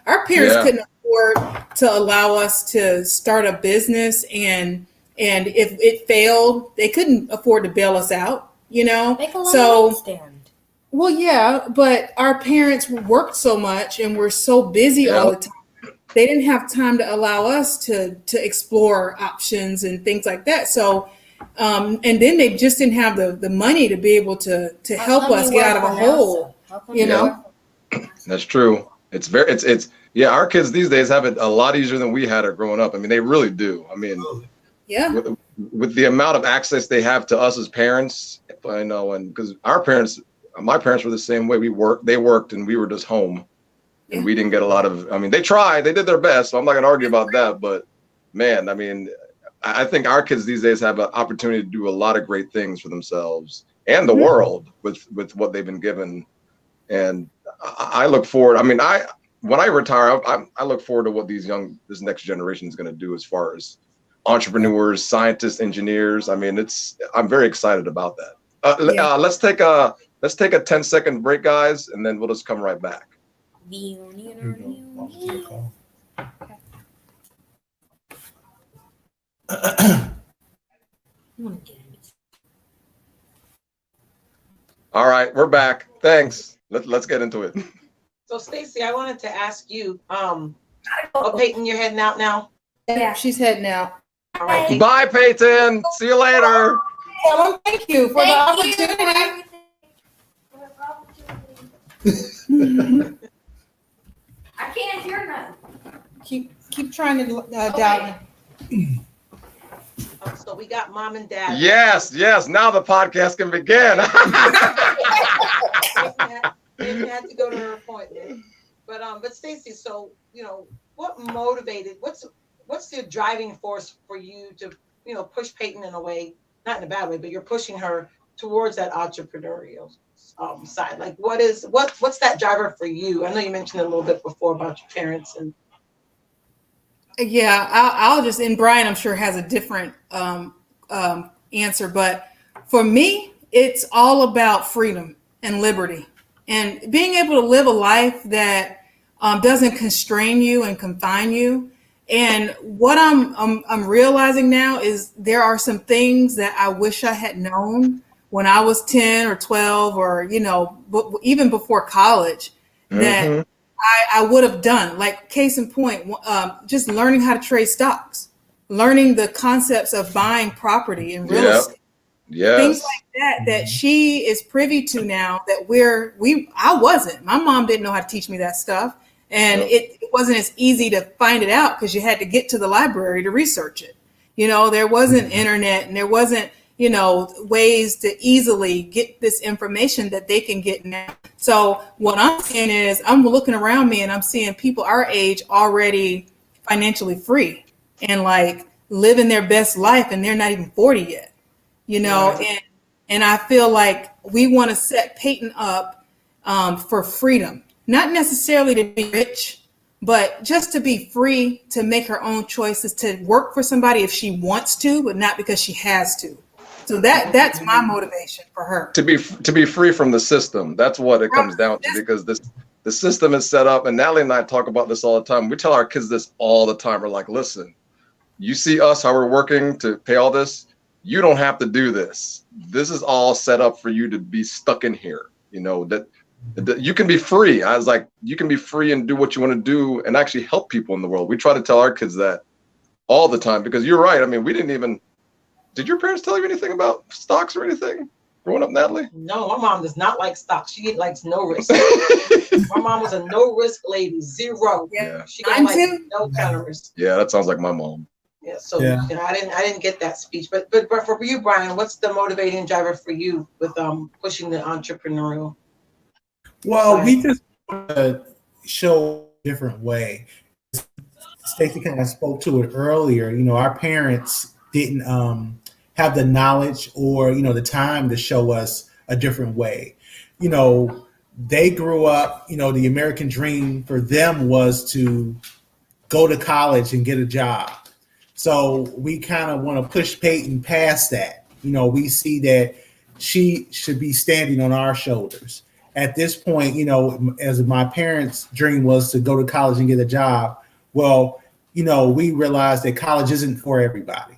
Our parents couldn't afford to allow us to start a business, and if it failed, they couldn't afford to bail us out. Make a lemonade stand. Well, yeah, but our parents worked so much and were so busy all the time. They didn't have time to allow us to explore options and things like that. So, and then they just didn't have the money to be able to help us get out of a hole. That's true. Our kids these days have it a lot easier than we had it growing up. I mean, they really do. I mean, with the amount of access they have to us as parents, I know, and because my parents were the same way. They worked and we were just home. and we didn't get a lot of. I mean, they tried, they did their best. So I'm not gonna argue about that. But man, I mean, I think our kids these days have an opportunity to do a lot of great things for themselves and the world with what they've been given. And I look forward. I mean, when I retire, I look forward to what this next generation is going to do as far as entrepreneurs, scientists, engineers. I mean, I'm very excited about that. Let's take a 10-second break, guys, and then we'll just come right back. All right, we're back. Thanks. Let's get into it. So Stacie, I wanted to ask you, Peyton, you're heading out now? Yeah, she's heading out. All right. Bye, Peyton. See you later. Tell them thank you for the opportunity. I can't hear nothing. Keep trying to dial in. So we got mom and dad. Yes. Now the podcast can begin. Peyton had to go to her appointment. But Stacie, so what motivated? What's the driving force for you to push Peyton in a way, not in a bad way, but you're pushing her towards that entrepreneurial side? Like, what's that driver for you? I know you mentioned a little bit before about your parents and. Yeah, I'll just, and Brian, I'm sure has a different answer, but for me, it's all about freedom and liberty and being able to live a life that doesn't constrain you and confine you. And what I'm realizing now is there are some things that I wish I had known when I was 10 or 12 or even before college that I would have done. Like, case in point, just learning how to trade stocks, learning the concepts of buying property and real estate, things like that she is privy to now that I wasn't. My mom didn't know how to teach me that stuff. And it wasn't as easy to find it out because you had to get to the library to research it. There wasn't internet and there wasn't, ways to easily get this information that they can get now. So what I'm seeing is I'm looking around me and I'm seeing people our age already financially free and like living their best life, and they're not even 40 yet, and I feel like we want to set Peyton up for freedom. Not necessarily to be rich, but just to be free to make her own choices, to work for somebody if she wants to, but not because she has to. So that's my motivation for her. To be free from the system. That's what it comes down to, because the system is set up, and Natalie and I talk about this all the time. We tell our kids this all the time. We're like, listen, you see us, how we're working to pay all this. You don't have to do this. This is all set up for you to be stuck in here. That you can be free. I was like, you can be free and do what you want to do and actually help people in the world. We try to tell our kids that all the time, because you're right. I mean, did your parents tell you anything about stocks or anything growing up, Natalie? No, my mom does not like stocks. She likes no risk. My mom was a no risk lady, zero. Yeah. She got no kind of risk. Yeah, that sounds like my mom. Yeah, so I didn't get that speech. But for you, Brian, what's the motivating driver for you with pushing the entrepreneurial? Well, we just want to show a different way. Stacie kind of spoke to it earlier. Our parents didn't have the knowledge or, the time to show us a different way. They grew up, the American dream for them was to go to college and get a job. So we kind of want to push Peyton past that. We see that she should be standing on our shoulders. At this point, as my parents' dream was to go to college and get a job, well, we realized that college isn't for everybody.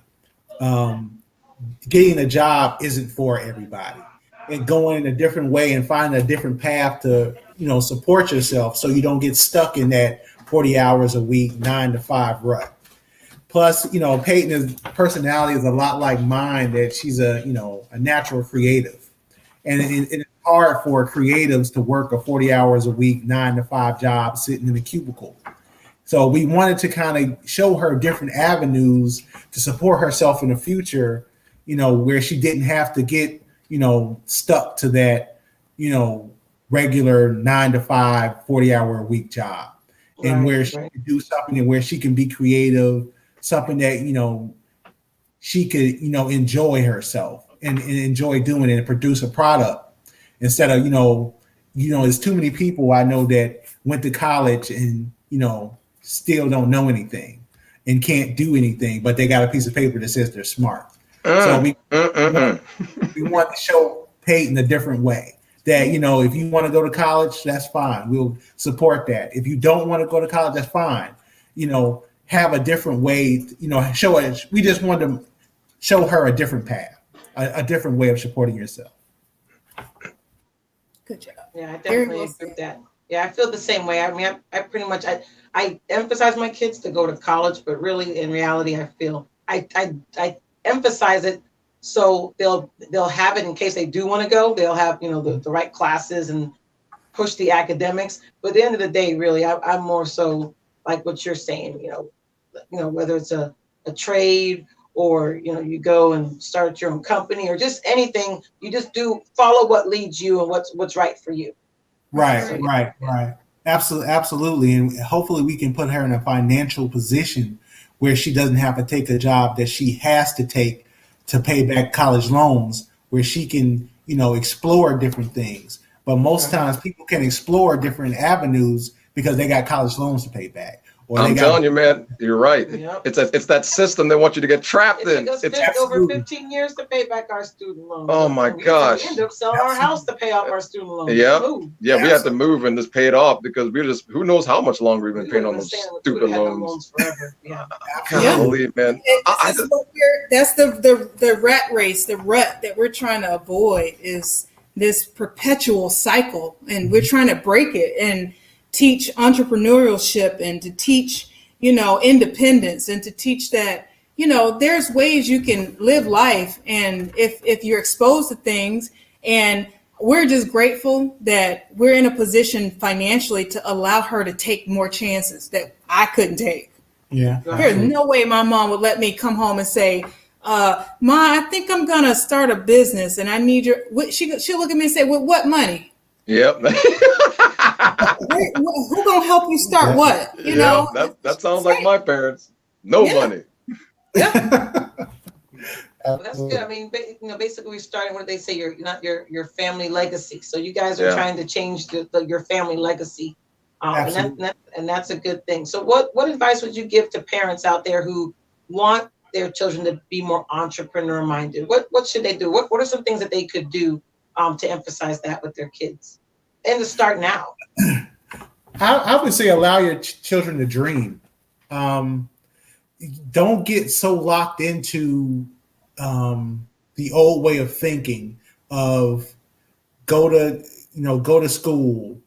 Getting a job isn't for everybody. And going a different way and finding a different path to, support yourself so you don't get stuck in that 40 hours a week, 9 to 5 rut. Plus, Peyton's personality is a lot like mine, that she's a natural creative. And it's hard for creatives to work a 40 hours a week, 9 to 5 job sitting in a cubicle. So we wanted to kind of show her different avenues to support herself in the future, where she didn't have to get, stuck to that, regular 9 to 5, 40-hour a week job, and where she Right. can do something and where she can be creative, something that, she could, enjoy herself and enjoy doing it and produce a product instead of, there's too many people I know that went to college and, still don't know anything and can't do anything, but they got a piece of paper that says they're smart. So we want to show Peyton a different way that, if you want to go to college, that's fine. We'll support that. If you don't want to go to college, that's fine. Have a different way, show it. We just want to show her a different path, a different way of supporting yourself. Good job. Yeah, I definitely agree with that. Yeah, I feel the same way. I mean, I pretty much, I emphasize my kids to go to college, but really in reality, I feel I emphasize it so they'll have it in case they do want to go. They'll have, the right classes and push the academics. But at the end of the day, really, I'm more so like what you're saying, whether it's a trade or, you go and start your own company or just anything, you just follow what leads you and what's right for you. Right, So, right. Absolutely. And hopefully we can put her in a financial position where she doesn't have to take a job that she has to take to pay back college loans, where she can, explore different things. But most times people can explore different avenues because they got college loans to pay back. I'm telling you, man, you're right. Yep. It's that system they want you to get trapped in. It took us over 15 years to pay back our student loans. Oh my gosh. We ended up selling our house to pay off our student loans. Yeah, we had to move and just pay it off because who knows how much longer we've been paying on those stupid loans. Forever. Yeah. Golly, man. That's the rat race, the rut that we're trying to avoid is this perpetual cycle, and we're trying to break it and teach entrepreneurship and to teach, independence and to teach that, there's ways you can live life. And if you're exposed to things, and we're just grateful that we're in a position financially to allow her to take more chances that I couldn't take. Yeah. There's no way my mom would let me come home and say, Ma, I think I'm going to start a business and I need she'll look at me and say, with what money? Yep. Who gonna help you start what? That sounds like my parents. No money. Well, that's good. I mean, basically, we're starting what they say your family legacy. So you guys are trying to change your family legacy, and that's a good thing. So, what advice would you give to parents out there who want their children to be more entrepreneur minded? What should they do? What are some things that they could do to emphasize that with their kids, and to start now? I would say allow your children to dream. Don't get so locked into the old way of thinking of go to school,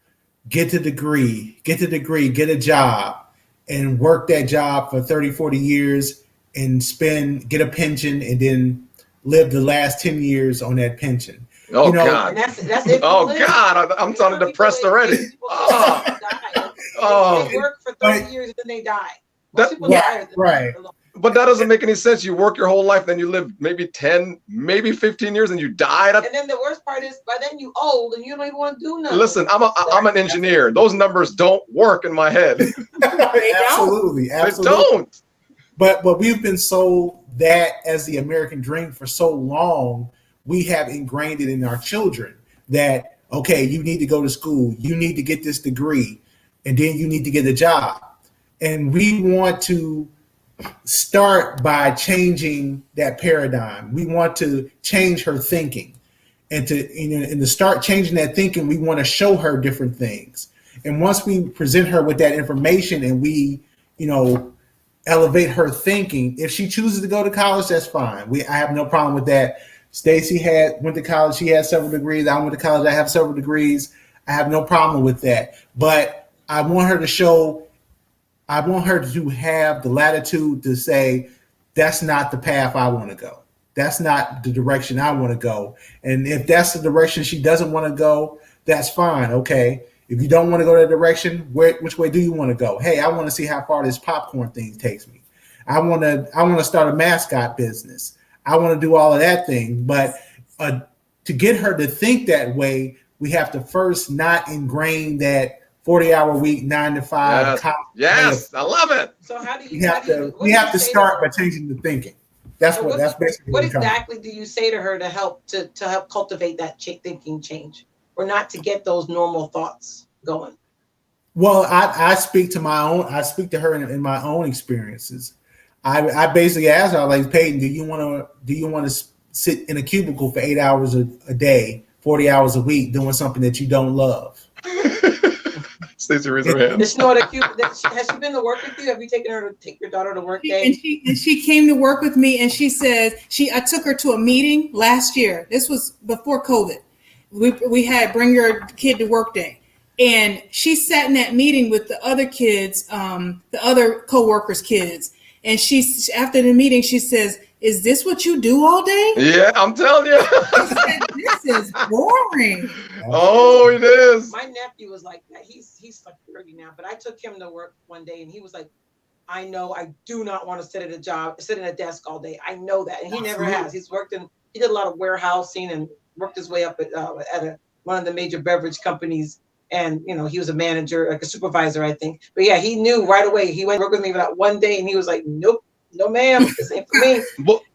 get a degree, get a job, and work that job for 30, 40 years and get a pension and then live the last 10 years on that pension. Oh, God. And that's it. Oh, God. I'm sounding depressed already. They work for 30 years and then they die. Right. But that doesn't make any sense. You work your whole life, then you live maybe 10, maybe 15 years, and you die. And then the worst part is, by then you old and you don't even want to do nothing. Listen, I'm an engineer. Those numbers don't work in my head. Absolutely. They don't. But we've been sold that as the American dream for so long. We have ingrained it in our children that, okay, you need to go to school, you need to get this degree, and then you need to get a job. And we want to start by changing that paradigm. We want to change her thinking, and to start changing that thinking, we want to show her different things. And once we present her with that information and we, elevate her thinking, if she chooses to go to college, that's fine. I have no problem with that. Stacie went to college. She had several degrees. I went to college. I have several degrees. I have no problem with that. But I want her to have the latitude to say, that's not the path I want to go. That's not the direction I want to go. And if that's the direction she doesn't want to go, that's fine. Okay. If you don't want to go that direction, which way do you want to go? Hey, I want to see how far this popcorn thing takes me. I want to start a mascot business. I want to do all of that thing. But to get her to think that way, we have to first not ingrain that 40-hour week, 9 to 5. Yes, I love it. So how do you? We have to start by changing the thinking. That's So that's basically what it comes. exactly do you say to her to help cultivate that thinking change, or not to get those normal thoughts going? Well, I speak to my own. I speak to her in my own experiences. I basically ask her, like, Peyton, do you want to sit in a cubicle for 8 hours a day, 40 hours a week, doing something that you don't love? Stacie raised her hand. Does she know what has she been to work with you? Have you taken her to take your daughter to work day? And she came to work with me, and she says I took her to a meeting last year. This was before COVID. We had bring your kid to work day, and she sat in that meeting with the other kids, the other co-workers' kids, and after the meeting she says, "Is this what you do all day?" Yeah, I'm telling you. I said, "This is boring." Oh, it is. My nephew was like that. He's like 30 now, but I took him to work one day, and he was like, "I know I do not want to sit in a desk all day. I know that," and he never has. He did a lot of warehousing and worked his way up at one of the major beverage companies. And, he was a manager, like a supervisor, I think. But yeah, he knew right away. He went to work with me about one day, and he was like, "Nope, no ma'am, this ain't for me."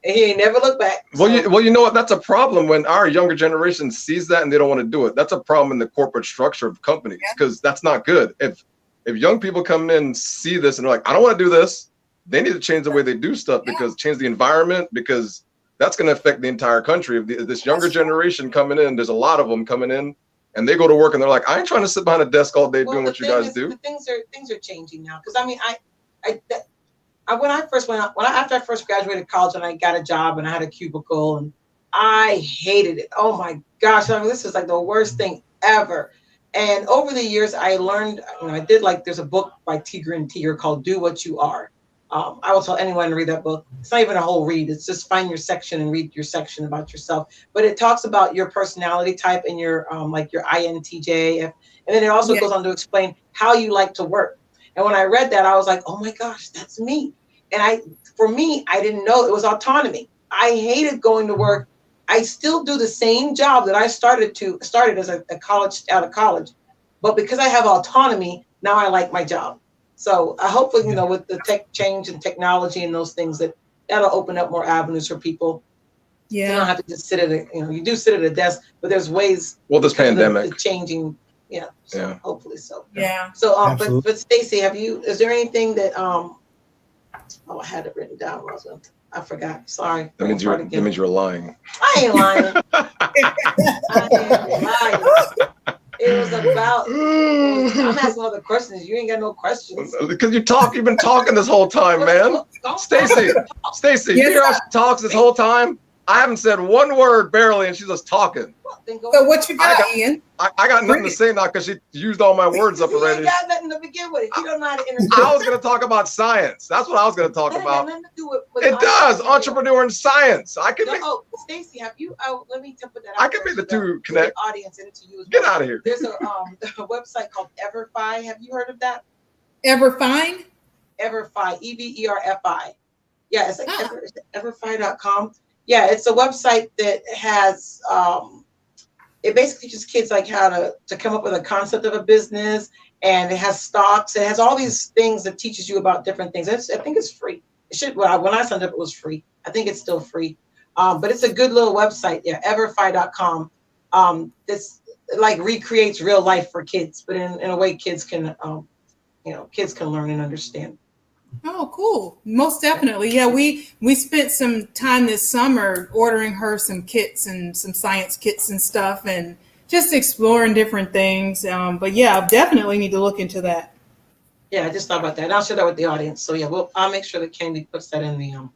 And he ain't never looked back. Well, you know what? That's a problem when our younger generation sees that and they don't want to do it. That's a problem in the corporate structure of companies, because that's not good. If young people come in and see this and they're like, "I don't want to do this," they need to change the way they do stuff, because change the environment, because that's going to affect the entire country. If this younger generation coming in, there's a lot of them coming in, and they go to work and they're like, "I ain't trying to sit behind a desk all day doing what you guys do." Things are changing now. Because I mean, after I first graduated college and I got a job and I had a cubicle, and I hated it. Oh my gosh, I mean, this is like the worst thing ever. And over the years, I learned. There's a book by Tigger and Tigger called "Do What You Are." I will tell anyone to read that book. It's not even a whole read. It's just find your section and read your section about yourself. But it talks about your personality type and your your INTJ, and then it also goes on to explain how you like to work. And when I read that, I was like, "Oh my gosh, that's me." And for me, I didn't know it was autonomy. I hated going to work. I still do the same job that I started as a out of college, but because I have autonomy, now I like my job. So hopefully, with the tech change and technology and those things, that'll open up more avenues for people. Yeah. You don't have to just sit at you do sit at a desk, but there's ways. Well, this pandemic. The changing. Yeah. So Yeah. hopefully so. Yeah. So, but Stacie, is there anything that, I had it written down. I forgot. Sorry. That means you're lying. I ain't lying. I ain't lying. It was about. I'm asking other questions. You ain't got no questions. Because you've been talking this whole time, man. Stacie, you hear how she talks this whole time? I haven't said one word barely, and she's just talking. So what you got, Ian? I got nothing to say now because she used all my words up already. You ain't got nothing to begin with. You don't know how to introduce. I was going to talk about science. That's what I was going to talk about. Nothing to do with It does. Entrepreneur in science. I can be. Oh, Stacie, have you? Let me put that out. I can be the two connect. The audience into you. Get out of here. There's a website called Everfi. Have you heard of that? Everfi? Everfi. EVERFI. Yeah, it's like everfi.com. Yeah, it's a website that has it basically teaches kids like how to come up with a concept of a business, and it has stocks. It has all these things that teaches you about different things. I think it's free. It should. Well, when I signed up, it was free. I think it's still free, but it's a good little website. Yeah, everfi.com. This like recreates real life for kids, but in a way kids can kids can learn and understand. Oh, cool. Most definitely. Yeah, we spent some time this summer ordering her some kits and some science kits and stuff, and just exploring different things. But yeah, I definitely need to look into that. Yeah, I just thought about that. And I'll share that with the audience. So yeah, I'll make sure that Candy puts that in the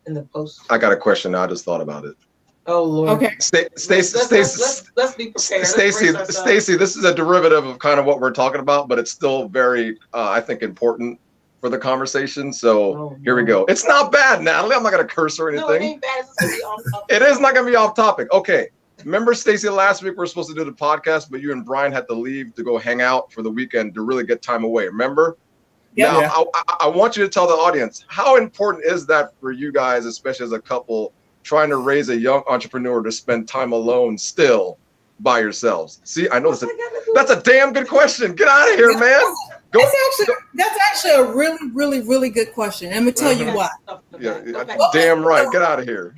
in the post. I got a question now. I just thought about it. Oh Lord. Okay. Stacie, let's be prepared. Stacie, this is a derivative of kind of what we're talking about, but it's still very I think important for the conversation. So here we go. It's not bad, Natalie. I'm not going to curse or anything. No, it ain't bad. It's gonna be off topic. It is not going to be off topic. Okay. Remember, Stacie, last week we were supposed to do the podcast, but you and Brian had to leave to go hang out for the weekend to really get time away. Remember? Yeah. Now, I want you to tell the audience, how important is that for you guys, especially as a couple, trying to raise a young entrepreneur to spend time alone still by yourselves? See, I know that's a damn good question. Get out of here, man. Go. That's actually a really, really, really good question. And I'm gonna tell you why. Yeah, damn right. Get out of here.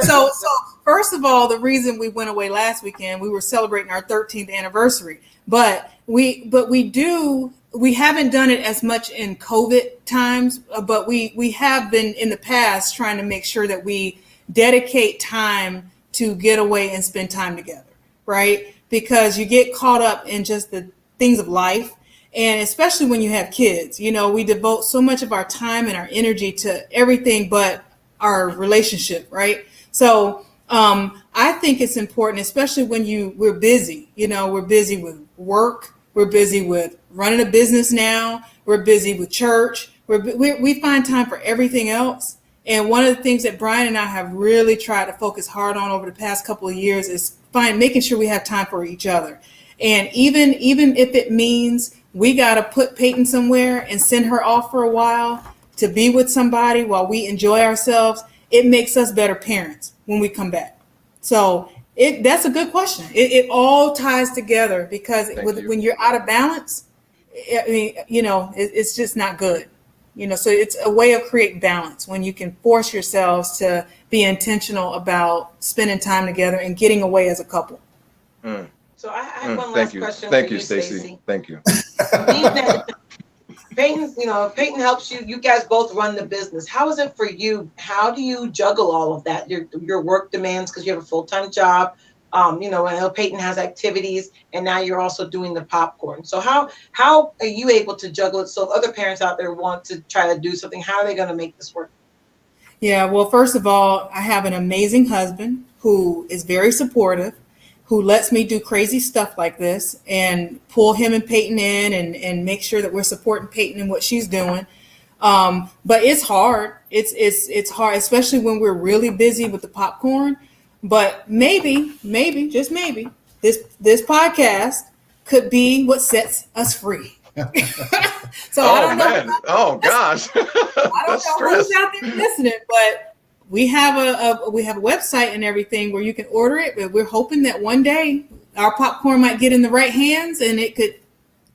So first of all, the reason we went away last weekend, we were celebrating our 13th anniversary, but we haven't done it as much in COVID times, but we have been in the past trying to make sure that we dedicate time to get away and spend time together, right? Because you get caught up in just the things of life. And especially when you have kids, you know, we devote so much of our time and our energy to everything but our relationship, right? So I think it's important, especially when we're busy. You know, we're busy with work, we're busy with running a business now, we're busy with church, we find time for everything else. And one of the things that Brian and I have really tried to focus hard on over the past couple of years is making sure we have time for each other. And even if it means we got to put Peyton somewhere and send her off for a while to be with somebody while we enjoy ourselves, it makes us better parents when we come back. So that's a good question. It all ties together because when you're out of balance, I mean, you know, it's just not good. You know, so it's a way of creating balance when you can force yourselves to be intentional about spending time together and getting away as a couple. Mm. So I have one Thank last you. question Thank for you, you, Stacie. Thank you. Peyton helps you. You guys both run the business. How is it for you? How do you juggle all of that? Your work demands because you have a full-time job. You know, I know Peyton has activities, and now you're also doing the popcorn. So how are you able to juggle it? So if other parents out there want to try to do something, how are they going to make this work? Yeah, well, first of all, I have an amazing husband who is very supportive, who lets me do crazy stuff like this and pull him and Peyton in and make sure that we're supporting Peyton in what she's doing. But it's hard. It's hard, especially when we're really busy with the popcorn. But maybe, just maybe, this podcast could be what sets us free. So I don't know. Man. Oh gosh. I don't know who's out there listening, but we have a website and everything where you can order it. But we're hoping that one day our popcorn might get in the right hands and it could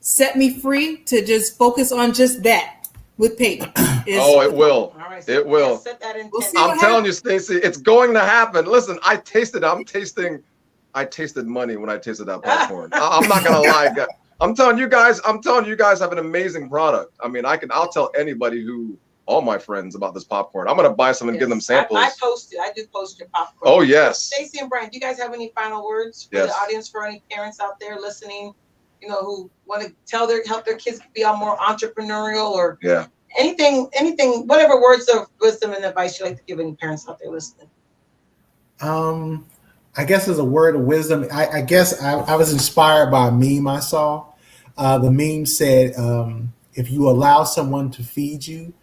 set me free to just focus on just that with Peyton. It will. All right, It will. Set that in. I'm telling you, Stacie, it's going to happen. Listen, I tasted money when I tasted that popcorn. I'm not gonna lie. I'm telling you guys have an amazing product. I mean, I'll tell anybody all my friends about this popcorn. I'm gonna buy some and give them samples. I do post your popcorn. Oh yes. Stacie and Brian, do you guys have any final words for the audience, for any parents out there listening, you know, who want to help their kids be more entrepreneurial or anything, whatever words of wisdom and advice you like to give any parents out there listening? I guess as a word of wisdom, I guess I was inspired by a meme I saw. The meme said, if you allow someone to feed you,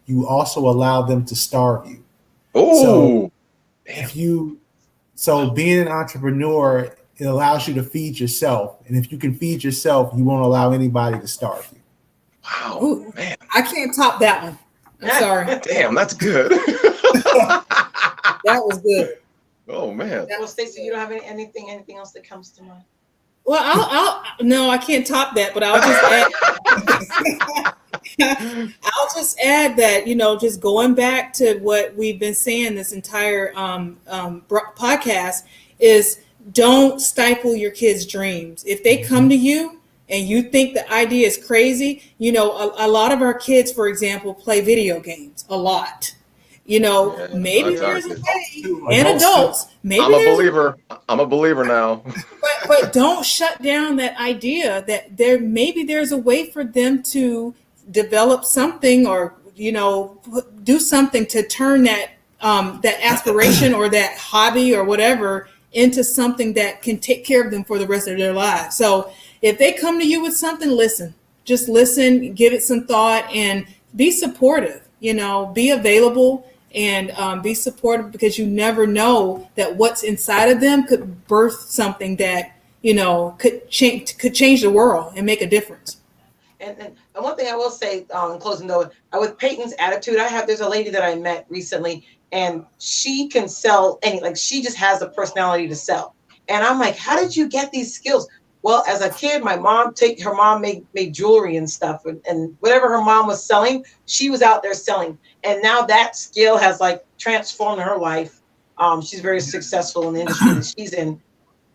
you also allow them to starve you. Oh, so being an entrepreneur, it allows you to feed yourself. And if you can feed yourself, you won't allow anybody to starve you. Wow. Ooh, man. I can't top that one. I'm sorry. Damn, that's good. That was good. Oh man. Well, Stacie, you don't have anything else that comes to mind? Well, no, I can't top that, but I'll just add that, you know, just going back to what we've been saying this entire podcast is don't stifle your kids' dreams. If they come to you and you think the idea is crazy, you know, a lot of our kids, for example, play video games a lot. You know, maybe there's a way, and adults. Maybe I'm a believer now. But don't shut down that idea that there's a way for them to develop something, or you know, do something to turn that that aspiration or that hobby or whatever into something that can take care of them for the rest of their lives. So if they come to you with something, listen. Just listen, give it some thought, and be supportive. You know, be available. And be supportive, because you never know that what's inside of them could birth something that, you know, could change the world and make a difference. And one thing I will say in closing though, with Peyton's attitude, there's a lady that I met recently, and she can sell she just has the personality to sell. And I'm like, how did you get these skills? Well, as a kid, her mom made jewelry and stuff, and whatever her mom was selling, she was out there selling. And now that skill has like transformed her life. She's very successful in the industry that she's in.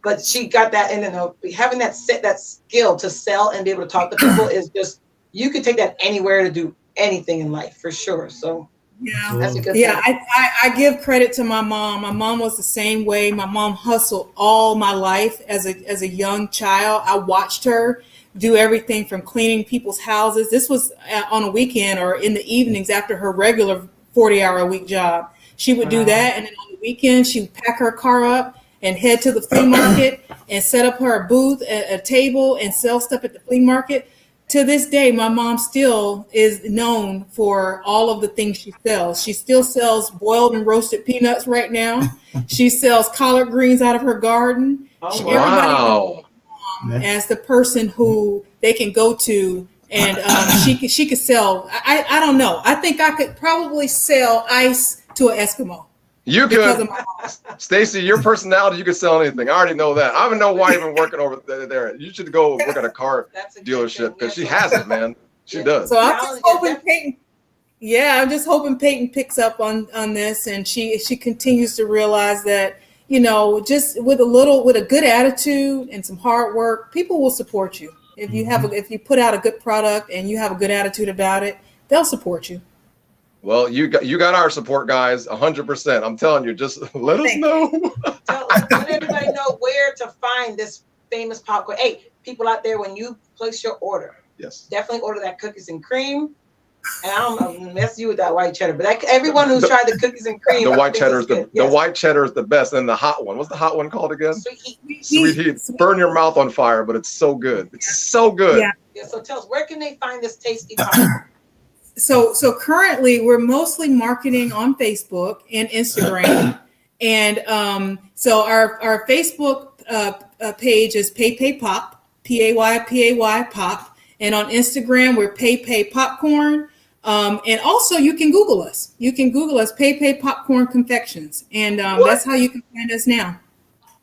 But she got that, and then having that skill to sell and be able to talk to people is just, you could take that anywhere to do anything in life for sure. So yeah, that's a good yeah. thing. I give credit to my mom. My mom was the same way. My mom hustled all my life as a young child. I watched her do everything from cleaning people's houses. This was on a weekend or in the evenings after her regular 40-hour-a-week job. She would do that, and then on the weekend she would pack her car up and head to the flea market and set up her booth, a table, and sell stuff at the flea market. To this day, my mom still is known for all of the things she sells. She still sells boiled and roasted peanuts right now. She sells collard greens out of her garden. Oh, Everybody Wow. knows as the person who they can go to, and she could sell. I don't know. I think I could probably sell ice to an Eskimo. You Because could, of my mom. Stacie, your personality, you could sell anything. I already know that. I don't know why you're even working over there. You should go work at a car That's a good dealership because thing. she has it, man. She Yeah. does. So I'm just Challenge hoping it. Peyton. Yeah, I'm just hoping Peyton picks up on this, and she continues to realize that, you know, just with a good attitude and some hard work, people will support you. If you if you put out a good product and you have a good attitude about it, they'll support you. Well, you got our support, guys, 100%. I'm telling you, just let us know. Let everybody know where to find this famous popcorn. Hey, people out there, when you place your order, Yes. definitely order that cookies and cream. And I don't know, mess you with that white cheddar, but everyone who's tried the cookies and cream, The white cheddar is the yes. white cheddar is the best, and the hot one. What's the hot one called again? Sweet heat. Sweet heat. Burn your mouth on fire, but it's so good. It's so good. Yeah. Yeah, so tell us, where can they find this tasty popcorn? So currently we're mostly marketing on Facebook and Instagram, and so our Facebook page is Pay Pop, PAY Pop, and on Instagram we're Pay Popcorn, and also you can Google us. You can Google us Pay Popcorn Confections, and that's how you can find us now.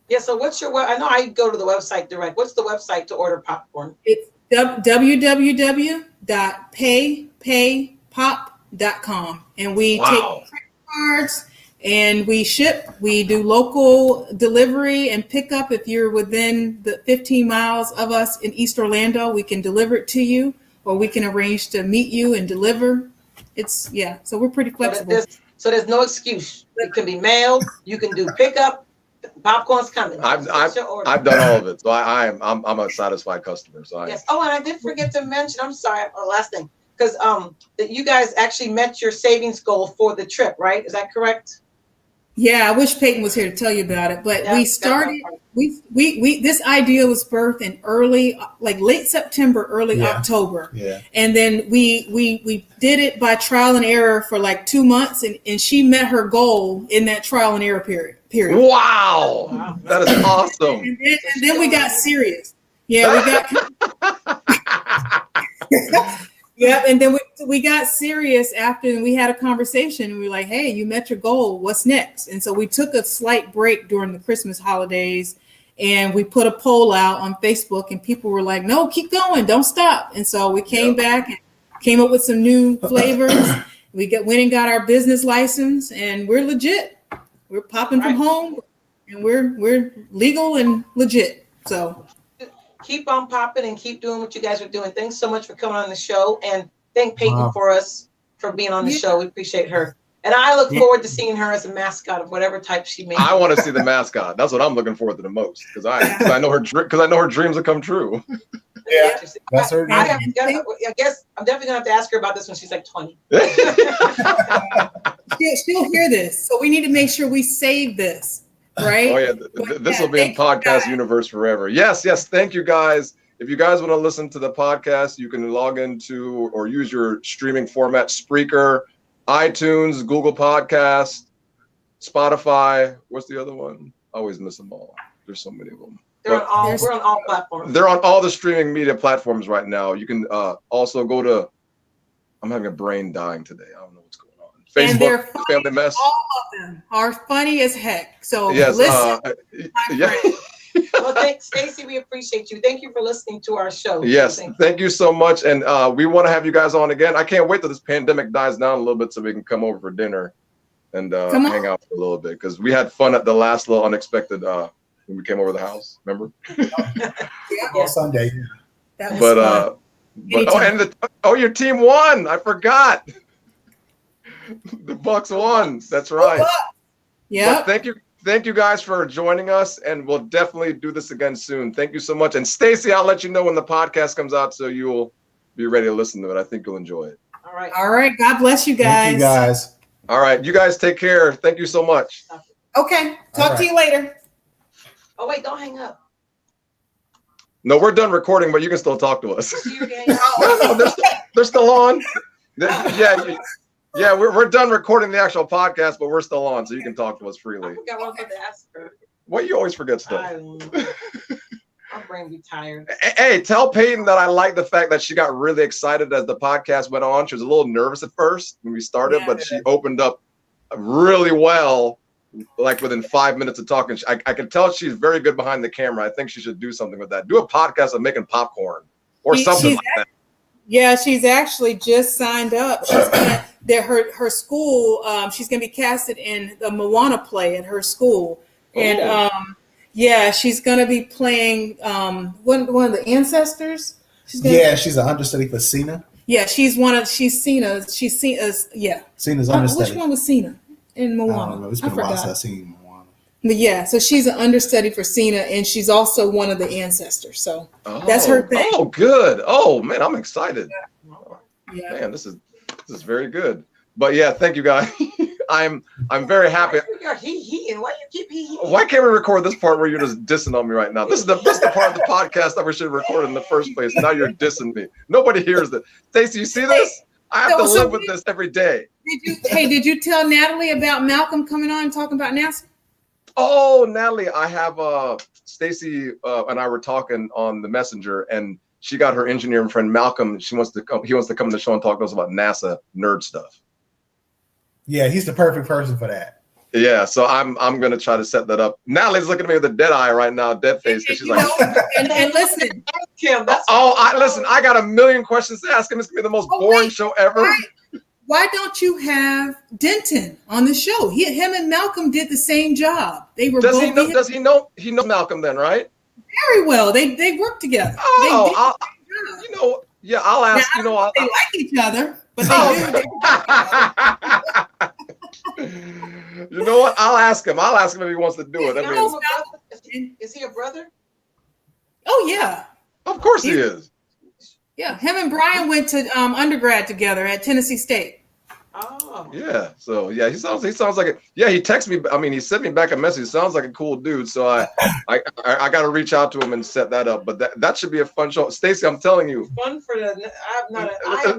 Yeah, so what's your I know I go to the website direct. What's the website to order popcorn? It's www.paypaypop.com, and we take credit cards and we ship. We do local delivery and pickup. If you're within the 15 miles of us in East Orlando, we can deliver it to you, or we can arrange to meet you and deliver. So we're pretty flexible. So there's no excuse. It can be mailed. You can do pickup. Popcorn's coming. I've done all of it, so I'm a satisfied customer. So yes. Oh, and I did forget to mention. I'm sorry. Last thing, because that you guys actually met your savings goal for the trip, right? Is that correct? Yeah, I wish Peyton was here to tell you about it, but we started. We this idea was birthed in late September, early October. Yeah. And then we did it by trial and error for like 2 months, and she met her goal in that trial and error period. Wow. That is awesome. And then we got serious. Yeah, we got yeah, and then we got serious after, and we had a conversation, and we were like, hey, you met your goal. What's next? And so we took a slight break during the Christmas holidays, and we put a poll out on Facebook, and people were like, no, keep going. Don't stop. And so we came back and came up with some new flavors. We went and got our business license, and we're legit. We're popping from home, and we're legal and legit. So keep on popping and keep doing what you guys are doing. Thanks so much for coming on the show, and thank Peyton for being on the show. We appreciate her, and I look forward to seeing her as a mascot of whatever type she may be. I want to see the mascot. That's what I'm looking forward to the most, because I know her dreams will come true. Yeah, that's her. I guess I'm definitely gonna have to ask her about this when she's like 20. She'll hear this, so we need to make sure we save this, right? Oh yeah, this will be in podcast universe forever. Yes. Thank you, guys. If you guys want to listen to the podcast, you can log into or use your streaming format: Spreaker, iTunes, Google Podcast, Spotify. What's the other one? I always miss them all. There's so many of them. We're on all platforms. They're on all the streaming media platforms right now. You can also go to. I'm having a brain dying today. I don't know what's going on. Facebook, and they're funny. Family Mess. All of them are funny as heck. So yes, listen, Well, thanks, Stacie. We appreciate you. Thank you for listening to our show. Yes, thank you so much. And we want to have you guys on again. I can't wait till this pandemic dies down a little bit so we can come over for dinner and hang out for a little bit, because we had fun at the last little unexpected when we came over the house. Remember? On Sunday. That was fun. Your team won. I forgot. The Bucks won. That's right. Yeah. Thank you guys for joining us, and we'll definitely do this again soon. Thank you so much. And Stacie, I'll let you know when the podcast comes out so you'll be ready to listen to it. I think you'll enjoy it. All right. All right. God bless you guys. Thank you guys. All right. You guys take care. Thank you so much. Okay. Talk to you later. Oh, wait, don't hang up. No, we're done recording, but you can still talk to us. See you again. No, they're still on. Yeah, we're done recording the actual podcast, but we're still on, so you can talk to us I freely. forgot what I was going to ask her. What, you always forget I stuff. don't know. My brain be tired. Hey, tell Peyton that I like the fact that she got really excited as the podcast went on. She was a little nervous at first when we started, but she opened up really well, like within 5 minutes of talking. I can tell she's very good behind the camera. I think she should do something with that. Do a podcast of making popcorn or something like that. Yeah, she's actually just signed up. She's gonna her school. She's gonna be casted in the Moana play at her school, and she's gonna be playing one of the ancestors. She's an understudy for Cena. Yeah, she's Cena's. Cena's understudy. Which one was Cena in Moana? I don't know. It's been a while since I've seen Moana. But yeah, so she's an understudy for Cena, and she's also one of the ancestors. So that's her thing. Oh, good. Oh man, I'm excited. Yeah. Man, this is very good. But yeah, thank you guys. I'm very happy. You're he-he-ing. Why you keep he-he-ing? Why can't we record this part where you're just dissing on me right now? This is the part of the podcast that we should have recorded in the first place. Now you're dissing me. Nobody hears this. Stacie, you see this? I have to live with this every day. Did you tell Natalie about Malcolm coming on and talking about NASA? Oh, Natalie, I have Stacie and I were talking on the messenger, and she got her engineering friend Malcolm. He wants to come on the show and talk to us about NASA nerd stuff. Yeah, he's the perfect person for that. Yeah, so I'm gonna try to set that up. Natalie's looking at me with a dead eye right now, dead face, because she's like, and listen, Kim, listen, I got a million questions to ask him. It's gonna be the most boring show ever. Why don't you have Denton on the show? Him and Malcolm did the same job. They were Does he know? He knows Malcolm then, right? Very well. They work together. Oh, I'll ask. Now, they like each other, but you know what? I'll ask him. I'll ask him if he wants to do it. Is he a brother? Oh yeah. Of course he is. Yeah, him and Brian went to undergrad together at Tennessee State. Oh. Yeah. So yeah, he sounds like it. Yeah, he texted me. I mean, he sent me back a message. He sounds like a cool dude. So I got to reach out to him and set that up. But that should be a fun show. Stacie, I'm telling you. Fun for the.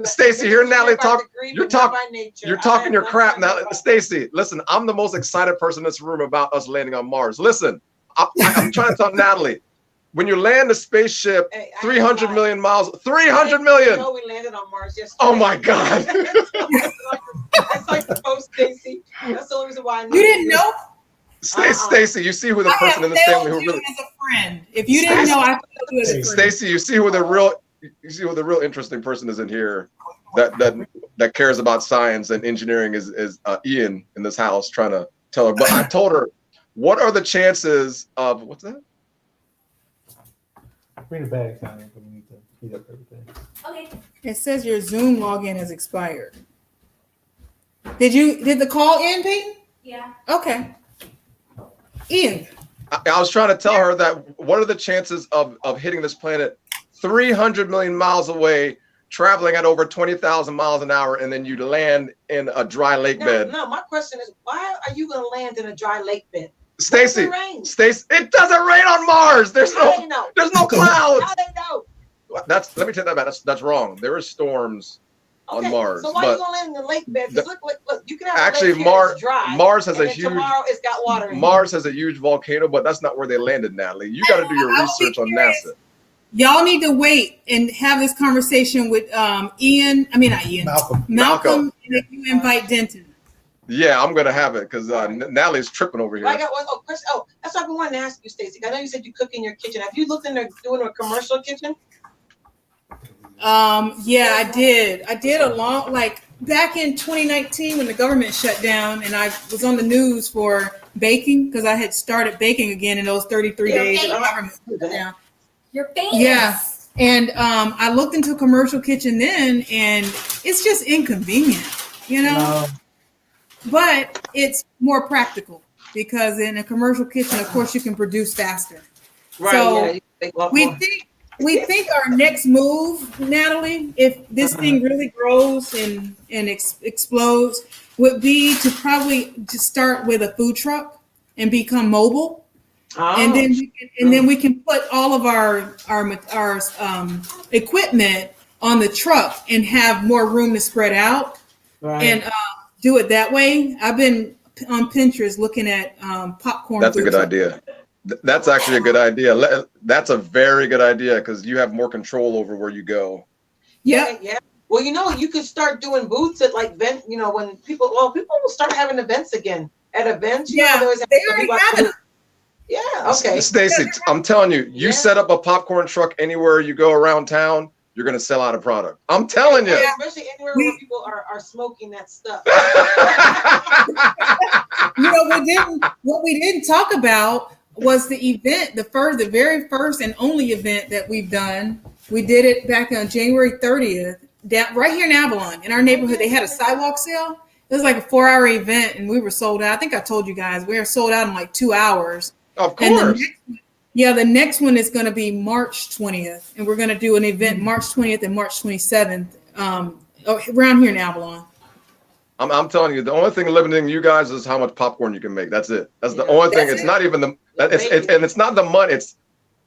Stacie, here Natalie talk. You're talking your crap now, Stacie. Listen, I'm the most excited person in this room about us landing on Mars. Listen, I'm trying to tell Natalie. When you land a spaceship 300 million miles, 300 million. You know we landed on Mars yesterday. Oh my God. That's like the post, Stacie. That's the only reason why I knew. You didn't know? Stacie, you see who the person in this family who really as a friend. If you didn't know, I failed you as a friend. Stacie, you see who the real interesting person is in here that cares about science and engineering is Ian in this house trying to tell her. But I told her, what are the chances of what's that? Bring the bag down. We need to heat up everything. Okay. It says your Zoom login has expired. Did the call end, Peyton? Yeah. Okay. Ian. I was trying to tell her that what are the chances of hitting this planet 300 million miles away, traveling at over 20,000 miles an hour, and then you land in a dry lake bed? No, my question is, why are you going to land in a dry lake bed? Stacie, it doesn't rain on Mars. There's no clouds. How they know? Let me take that back. That's wrong. There are storms on Mars. So why are you gonna land in the lake bed? Look, you can have actually a lake that's dry, Mars has a huge. Tomorrow it's got water. Mars has a huge volcano, but that's not where they landed, Natalie. You got to do your research on NASA. Y'all need to wait and have this conversation with Malcolm. And then you invite Denton. Yeah, I'm gonna have it because Natalie's tripping over here. I got one. Oh, Chris. Oh, that's what I wanted to ask you, Stacie. I know you said you cook in your kitchen. Have you looked into doing a commercial kitchen? Yeah, I did. I did a long, like back in 2019 when the government shut down, and I was on the news for baking because I had started baking again in those 33 days that the government shut down. You're famous. Yeah. And I looked into a commercial kitchen then, and it's just inconvenient, you know? No. But it's more practical because in a commercial kitchen, of course, you can produce faster. Right. So yeah, you make a lot we more. think our next move, Natalie, if this thing really grows and explodes, would be to probably just start with a food truck and become mobile. And then we can put all of our equipment on the truck and have more room to spread out and do it that way. I've been on Pinterest looking at popcorn. That's a good truck. idea. That's actually a good idea. That's a very good idea because you have more control over where you go. Yeah. Yeah. Well, you could start doing booths at like when people will start having events again. At events, Yeah, they always have they already have it. Yeah. Okay. Stacie, I'm telling you, you set up a popcorn truck anywhere you go around town, you're gonna sell out of product. I'm telling you. Yeah, especially anywhere where people are smoking that stuff. What we didn't talk about was the event, the very first and only event that we've done. We did it back on January 30th, right here in Avalon, in our neighborhood. They had a sidewalk sale. It was like a 4-hour event, and we were sold out. I think I told you guys we were sold out in like 2 hours. Of course. The next one is going to be March 20th, and we're going to do an event March 20th and March 27th around here in Avalon. I'm telling you, the only thing limiting you guys is how much popcorn you can make. That's it. That's the only thing. It's not even it's not the money. It's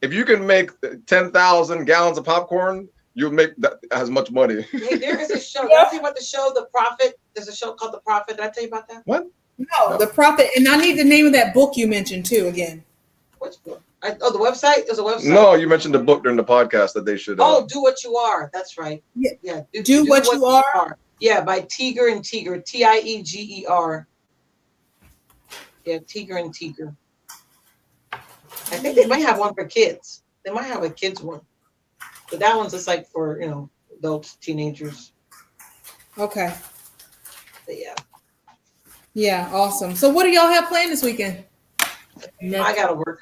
if you can make 10,000 gallons of popcorn, you'll make that as much money. Hey, there is a show. Did I tell you about the show, The Prophet? There's a show called The Prophet. Did I tell you about that? What? No, The Prophet, and I need the name of that book you mentioned too again. Which book? The website? There's a website. No, you mentioned the book during the podcast that they should. Do What You Are. That's right. Yeah. Do What You Are. Yeah, by Tiger and Tiger. Tieger. Yeah, Tiger and Tiger. I think they might have one for kids. They might have a kids one. But that one's just like for, adults, teenagers. Okay. But yeah. Yeah, awesome. So what do y'all have planned this weekend? I gotta work.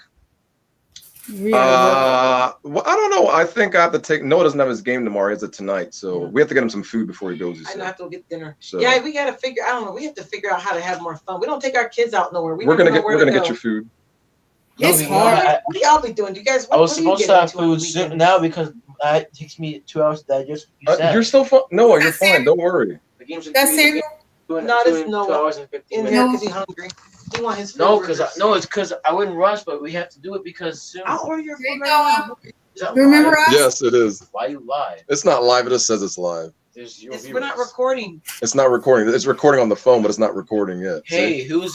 Well, I don't know. I think I have to take. Noah doesn't have his game tomorrow. He has it tonight, so we have to get him some food before he goes. I know I have to go get dinner. So, yeah, we gotta figure. I don't know. We have to figure out how to have more fun. We don't take our kids out nowhere. We're gonna get your food. It's hard. What do y'all be doing? Do you guys? I was supposed to have food soon now because it takes me 2 hours to digest. You're still fine. Noah, you're fine. Don't worry. The game's in That's 2 Samuel. It's Noah. 2 hours and 15 In minutes. here because he's hungry. He want his food. It's because I wouldn't rush, but we have to do it because soon. I'll order your food There you right go. now. Is that Remember live? us? Yes, it is. Why you lie? It's not live. It just says it's live. There's your We're not viewers. recording. It's not recording. It's recording on the phone, but it's not recording yet. Hey, See? who's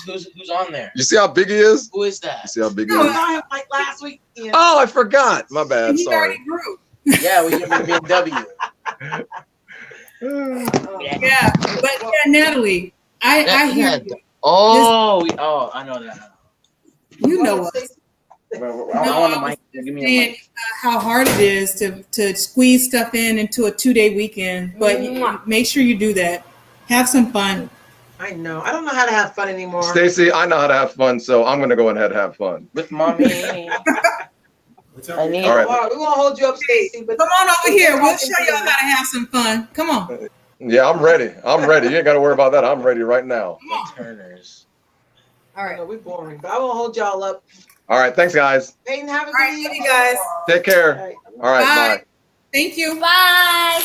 on there? You see how big he is? Who is You that? see how big he No, I is? saw him like last week. Yeah. Oh, I forgot. My bad. He Sorry. already grew. Yeah, we give him BMW. Yeah, but Natalie, I hear you. I know that. You know us. I No, want a I was mic. just Give me a saying, mic. how hard it is to squeeze stuff into a 2-day weekend, but make sure you do that. Have some fun. I know. I don't know how to have fun anymore. Stacie, I know how to have fun, so I'm gonna go ahead and have fun. With mommy. I need. All right. All right, we won't hold you up, Stacie. But Come on over here. We'll show y'all how to have some fun. Come on. Yeah, I'm ready. I'm ready. You ain't gotta worry about that. I'm ready right now. Come on. Turners. All I right. know we're boring, but I won't hold y'all up. All right. Thanks, guys. Peyton, have a All good right, evening, you guys. Take care. All right. All right. Bye. Bye. Thank you. Bye.